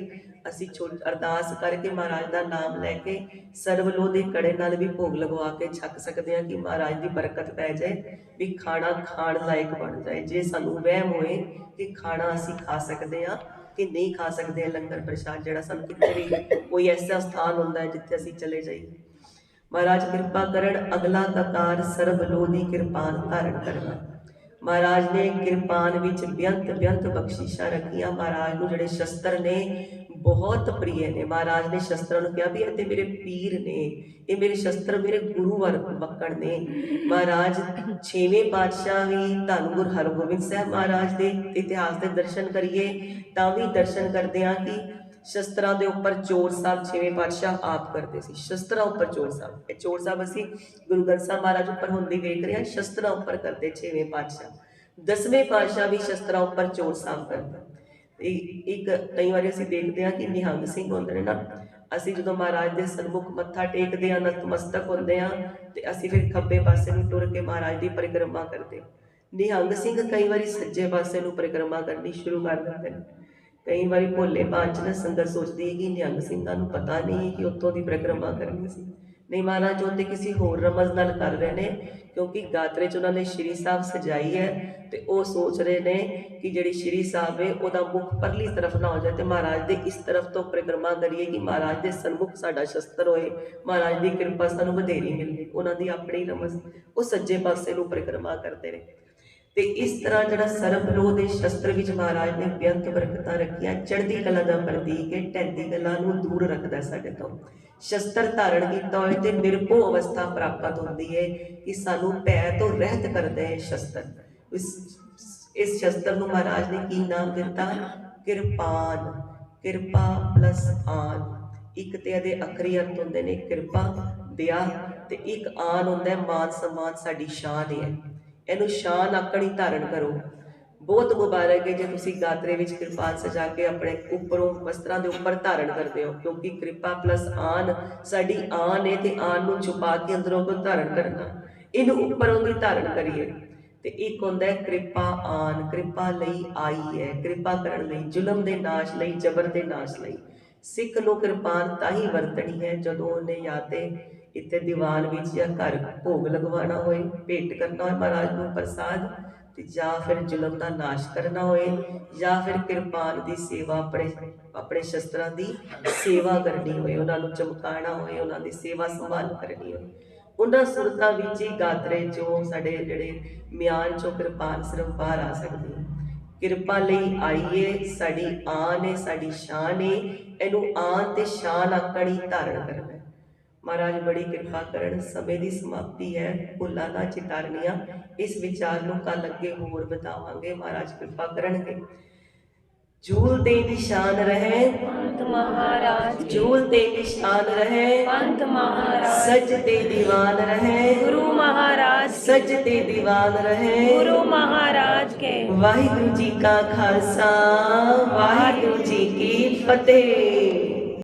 ਅਸੀਂ ਅਰਦਾਸ ਕਰਕੇ ਮਹਾਰਾਜ ਦਾ ਨਾਮ ਲੈ ਕੇ ਸਰਬਲੋਹ ਦੇ ਕੜੇ ਨਾਲ ਵੀ ਭੋਗ ਲਗਵਾ ਕੇ ਛਕ ਸਕਦੇ ਹਾਂ ਕਿ ਮਹਾਰਾਜ ਦੀ ਬਰਕਤ ਪੈ ਜਾਏ, ਵੀ ਖਾਣਾ ਖਾਣ ਲਾਇਕ ਬਣ ਜਾਏ। ਜੇ ਸਾਨੂੰ ਵਹਿਮ ਹੋਏ ਕਿ ਖਾਣਾ ਅਸੀਂ ਖਾ ਸਕਦੇ ਹਾਂ ਕਿ ਨਹੀਂ ਖਾ ਸਕਦੇ, ਲੰਗਰ ਪ੍ਰਸ਼ਾਦ ਜਿਹੜਾ ਸਾਨੂੰ ਕਿਤੇ ਵੀ ਕੋਈ ਐਸਾ ਸਥਾਨ ਹੁੰਦਾ ਹੈ ਜਿੱਥੇ ਅਸੀਂ ਚਲੇ ਜਾਈਏ। ਮਹਾਰਾਜ ਕਿਰਪਾ ਕਰਨ। ਅਗਲਾ ਕਕਾਰ ਸਰਬਲੋਹ ਦੀ ਕਿਰਪਾਨ ਧਾਰਨ ਕਰਨਾ। ਮਹਾਰਾਜ ਨੇ ਕਿਰਪਾਨ ਵਿੱਚ ਬੇਅੰਤ ਬਖਸ਼ਿਸ਼ਾਂ ਰੱਖੀਆਂ। ਮਹਾਰਾਜ ਨੂੰ ਜਿਹੜੇ ਸ਼ਸਤਰ ਨੇ ਬਹੁਤ ਪ੍ਰਿਯ ਨੇ। ਮਹਾਰਾਜ ਨੇ ਸ਼ਸਤਰਾਂ ਨੂੰ ਕਿਹਾ ਵੀ ਇਹ ਤੇ ਮੇਰੇ ਪੀਰ ਨੇ, ਇਹ ਮੇਰੇ ਸ਼ਸਤਰ ਮੇਰੇ ਗੁਰੂ ਵਕਣ ਨੇ। ਮਹਾਰਾਜ 6ਵੇਂ ਪਾਤਸ਼ਾਹ ਵੀ ਧੰਨ ਗੁਰੂ ਹਰਗੋਬਿੰਦ ਸਾਹਿਬ ਮਹਾਰਾਜ ਦੇ ਇਤਿਹਾਸ ਦੇ ਦਰਸ਼ਨ ਕਰੀਏ ਤਾਂ ਵੀ ਦਰਸ਼ਨ ਕਰਦੇ ਹਾਂ ਕਿ ਸ਼ਸਤਰਾਂ ਦੇ ਉੱਪਰ ਚੋਰ ਸਾਹਿਬ 6ਵੇਂ ਪਾਤਸ਼ਾਹ ਆਪ ਕਰਦੇ ਸੀ। ਸ਼ਸਤਰਾਂ ਉੱਪਰ ਚੋਰ ਸਾਹਿਬ, ਇਹ ਚੋਰ ਸਾਹਿਬ ਅਸੀਂ ਗੁਰੂ ਗ੍ਰੰਥ ਸਾਹਿਬ ਮਹਾਰਾਜ ਉੱਪਰ ਹੁੰਦੇ ਵੇਖ ਰਹੇ ਹਾਂ, ਸ਼ਸਤਰਾਂ ਉੱਪਰ ਕਰਦੇ 6ਵੇਂ ਪਾਤਸ਼ਾਹ। 10ਵੇਂ ਪਾਤਸ਼ਾਹ ਵੀ ਸ਼ਸਤਰਾਂ ਉੱਪਰ ਚੋਰ ਸਾਹਿਬ ਕਰਦੇ। ਇੱਕ ਕਈ ਵਾਰੀ ਅਸੀਂ ਦੇਖਦੇ ਹਾਂ ਕਿ ਨਿਹੰਗ ਸਿੰਘ ਹੁੰਦੇ ਨੇ ਨਾ, ਅਸੀਂ ਜਦੋਂ ਮਹਾਰਾਜ ਦੇ ਸਨਮੁਖ ਮੱਥਾ ਟੇਕਦੇ ਹਾਂ, ਨਤਮਸਤਕ ਹੁੰਦੇ ਹਾਂ ਤੇ ਅਸੀਂ ਫਿਰ ਖੱਬੇ ਪਾਸੇ ਨੂੰ ਟੁਰ ਕੇ ਮਹਾਰਾਜ ਦੀ ਪਰਿਕਰਮਾ ਕਰਦੇ। ਨਿਹੰਗ ਸਿੰਘ ਕਈ ਵਾਰੀ ਸੱਜੇ ਪਾਸੇ ਨੂੰ ਪਰਿਕਰਮਾ ਕਰਨੀ ਸ਼ੁਰੂ ਕਰ ਦਿੰਦੇ ਨੇ। ਕਈ ਵਾਰੀ ਭੋਲੇ ਭਾਂਚ ਨਾ ਸੰਗਤ ਸੋਚਦੀ ਹੈ ਕਿ ਨਿਹੰਗ ਸਿੰਘਾਂ ਨੂੰ ਪਤਾ ਨਹੀਂ ਕਿ ਉੱਥੋਂ ਦੀ ਪਰਿਕਰਮਾ ਕਰਨੀ ਸੀ। ਨਹੀਂ, ਮਹਾਰਾਜ ਉਹ ਤੇ ਕਿਸੇ ਹੋਰ ਰਮਜ਼ ਨਾਲ ਕਰ ਰਹੇ ਨੇ, ਕਿਉਂਕਿ ਗਾਤਰੇ 'ਚ ਉਹਨਾਂ ਨੇ ਸ਼੍ਰੀ ਸਾਹਿਬ ਸਜਾਈ ਹੈ ਤੇ ਉਹ ਸੋਚ ਰਹੇ ਨੇ ਕਿ ਜਿਹੜੀ ਸ਼੍ਰੀ ਸਾਹਿਬ ਹੈ ਉਹਦਾ ਮੁੱਖ ਪਰਲੀ ਤਰਫ ਨਾ ਹੋ ਜਾਏ ਤੇ ਮਹਾਰਾਜ ਦੇ ਇਸ ਤਰਫ ਤੋਂ ਪਰਿਕਰਮਾ ਕਰੀਏ ਕਿ ਮਹਾਰਾਜ ਦੇ ਸਨਮੁਖ ਸਾਡਾ ਸ਼ਸਤਰ ਹੋਏ, ਮਹਾਰਾਜ ਦੀ ਕਿਰਪਾ ਸਾਨੂੰ ਵਧੇਰੀ ਮਿਲੇ। ਉਹਨਾਂ ਦੀ ਆਪਣੀ ਰਮਜ਼, ਉਹ ਸੱਜੇ ਪਾਸੇ ਨੂੰ ਪਰਿਕਰਮਾ ਕਰਦੇ ਨੇ। ਤੇ ਇਸ ਤਰ੍ਹਾਂ ਜਿਹੜਾ ਸਰਬਲੋਹ ਦੇ ਸ਼ਸਤਰ ਵਿੱਚ ਮਹਾਰਾਜ ਨੇ ਬੇਅੰਤ ਬਰਕਤਾਂ ਰੱਖੀਆਂ। ਚੜ੍ਹਦੀ ਕਲਾ ਦਾ ਪ੍ਰਤੀਕ ਹੈ, ਢਹਿੰਦੀ ਕਲਾ ਨੂੰ ਦੂਰ ਰੱਖਦਾ ਸਾਡੇ ਤੋਂ। ਸ਼ਸਤਰ ਧਾਰਨ ਕੀਤਾ ਹੋਏ ਤੇ ਨਿਰਭਉ ਅਵਸਥਾ ਪ੍ਰਾਪਤ ਹੁੰਦੀ ਹੈ ਕਿ ਸਾਨੂੰ ਭੈ ਤੋਂ ਰਹਿਤ ਕਰਦਾ ਹੈ ਸ਼ਸਤਰ। ਇਸ ਸ਼ਸਤਰ ਨੂੰ ਮਹਾਰਾਜ ਨੇ ਕੀ ਨਾਮ ਦਿੱਤਾ? ਕਿਰਪਾਨ। ਕਿਰਪਾ ਪਲਸ ਆਨ। ਇੱਕ ਤੇ ਇਹਦੇ ਅੱਖਰੀ ਅਰਥ ਹੁੰਦੇ ਨੇ ਕਿਰਪਾ ਦਇਆ, ਤੇ ਇੱਕ ਆਨ ਹੁੰਦਾ ਹੈ ਮਾਨ ਸਨਮਾਨ, ਸਾਡੀ ਸ਼ਾਨ ਹੈ। ਇਹਨੂੰ ਸ਼ਾਨ ਆਕਣੀ ਧਾਰਨ ਕਰੋ। ਬਹੁਤ ਮੁਬਾਰਕ ਹੈ ਜੇ ਤੁਸੀਂ ਗਾਤਰੇ ਵਿੱਚ ਕਿਰਪਾਨ ਸਜਾ ਕੇ ਆਪਣੇ ਉੱਪਰੋਂ ਵਸਤਰਾਂ ਦੇ ਉੱਪਰ ਧਾਰਨ ਕਰਦੇ ਹੋ, ਕਿਉਂਕਿ ਕਿਰਪਾ ਪਲਸ ਆਨ ਸਾਡੀ ਆਨ ਹੈ, ਤੇ ਆਨ ਨੂੰ ਛੁਪਾ ਕੇ ਅੰਦਰੋਂ ਕੋ ਧਾਰਨ ਕਰਨਾ, ਇਹਨੂੰ ਉੱਪਰੋਂ ਦੀ ਧਾਰਨ ਕਰੀਏ। ਤੇ ਇੱਕ ਹੁੰਦਾ ਹੈ ਕਿਰਪਾ ਆਨ, ਕਿਰਪਾ ਲਈ ਆਈ ਹੈ, ਕਿਰਪਾ ਕਰਨ ਲਈ, ਜ਼ੁਲਮ ਦੇ ਨਾਸ਼ ਲਈ, ਜਬਰ ਦੇ ਨਾਸ਼ ਲਈ। ਸਿੱਖ ਨੂੰ ਕਿਰਪਾਨ ਤਾਂ ਹੀ ਵਰਤਣੀ ਹੈ ਜਦੋਂ ਉਹਨੇ ਜਾਂ ਤੇ ਇੱਥੇ ਦੀਵਾਨ ਵਿੱਚ ਜਾਂ ਘਰ ਭੋਗ ਲਗਵਾਉਣਾ ਹੋਏ, ਭੇਟ ਕਰਨਾ ਹੋਏ ਮਹਾਰਾਜ ਨੂੰ ਪ੍ਰਸਾਦ, ਤੇ ਜਾਂ ਫਿਰ ਜ਼ੁਲਮ ਦਾ ਨਾਸ਼ ਕਰਨਾ ਹੋਏ, ਜਾਂ ਫਿਰ ਕਿਰਪਾਨ ਦੀ ਸੇਵਾ, ਆਪਣੇ ਸ਼ਸਤਰਾਂ ਦੀ ਸੇਵਾ ਕਰਨੀ ਹੋਏ, ਉਹਨਾਂ ਨੂੰ ਚਮਕਾਉਣਾ ਹੋਏ, ਉਹਨਾਂ ਦੀ ਸੇਵਾ ਸੰਭਾਲ ਕਰਨੀ ਹੋਏ। ਉਹਨਾਂ ਸੂਰਤਾਂ ਵਿੱਚ ਹੀ ਗਾਤਰੇ ਚੋਂ ਸਾਡੇ ਜਿਹੜੇ ਮਿਆਨ ਚੋਂ ਕਿਰਪਾਨ ਸਿਰਫ ਬਾਹਰ ਆ ਸਕਦੀ ਹੈ। ਕਿਰਪਾ ਲਈ ਆਈਏ, ਸਾਡੀ ਆਨ ਹੈ, ਸਾਡੀ ਸ਼ਾਨ ਹੈ, ਇਹਨੂੰ ਆਨ ਤੇ ਸ਼ਾਨ ਆਕਣੀ ਧਾਰਨ ਕਰਨਾ। ਮਹਾਰਾਜ ਬੜੀ ਕਿਰਪਾ ਕਰਨ। ਸਮੇਂ ਦੀ ਸਮਾਪਤੀ ਹੈ, ਭੁੱਲਾਂ ਨਾ ਚਿਤਾਰਨੀਆਂ। ਇਸ ਵਿਚਾਰ ਨੂੰ ਕੱਲ ਅੱਗੇ ਹੋਰ ਬਤਾਵਾਂਗੇ, ਮਹਾਰਾਜ ਕਿਰਪਾ ਕਰਨਗੇ। ਜੂਲ ਤੇ ਨਿਸ਼ਾਨ ਰਹੇ पंत महाराज की। ਜੂਲ ਤੇ ਨਿਸ਼ਾਨ ਰਹੇ पंत महाराज। ਸਜ ਤੇ ਦੀਵਾਨ ਰਹੇ गुरु महाराज की। ਸਜ ਤੇ ਦੀਵਾਨ ਰਹੇ। गुरु महाराज के। ਵਾਹਿਗੁਰੂ ਜੀ ਕਾ ਖਾਲਸਾ, ਵਾਹਿਗੁਰੂ ਜੀ ਕੀ ਫਤਿਹ।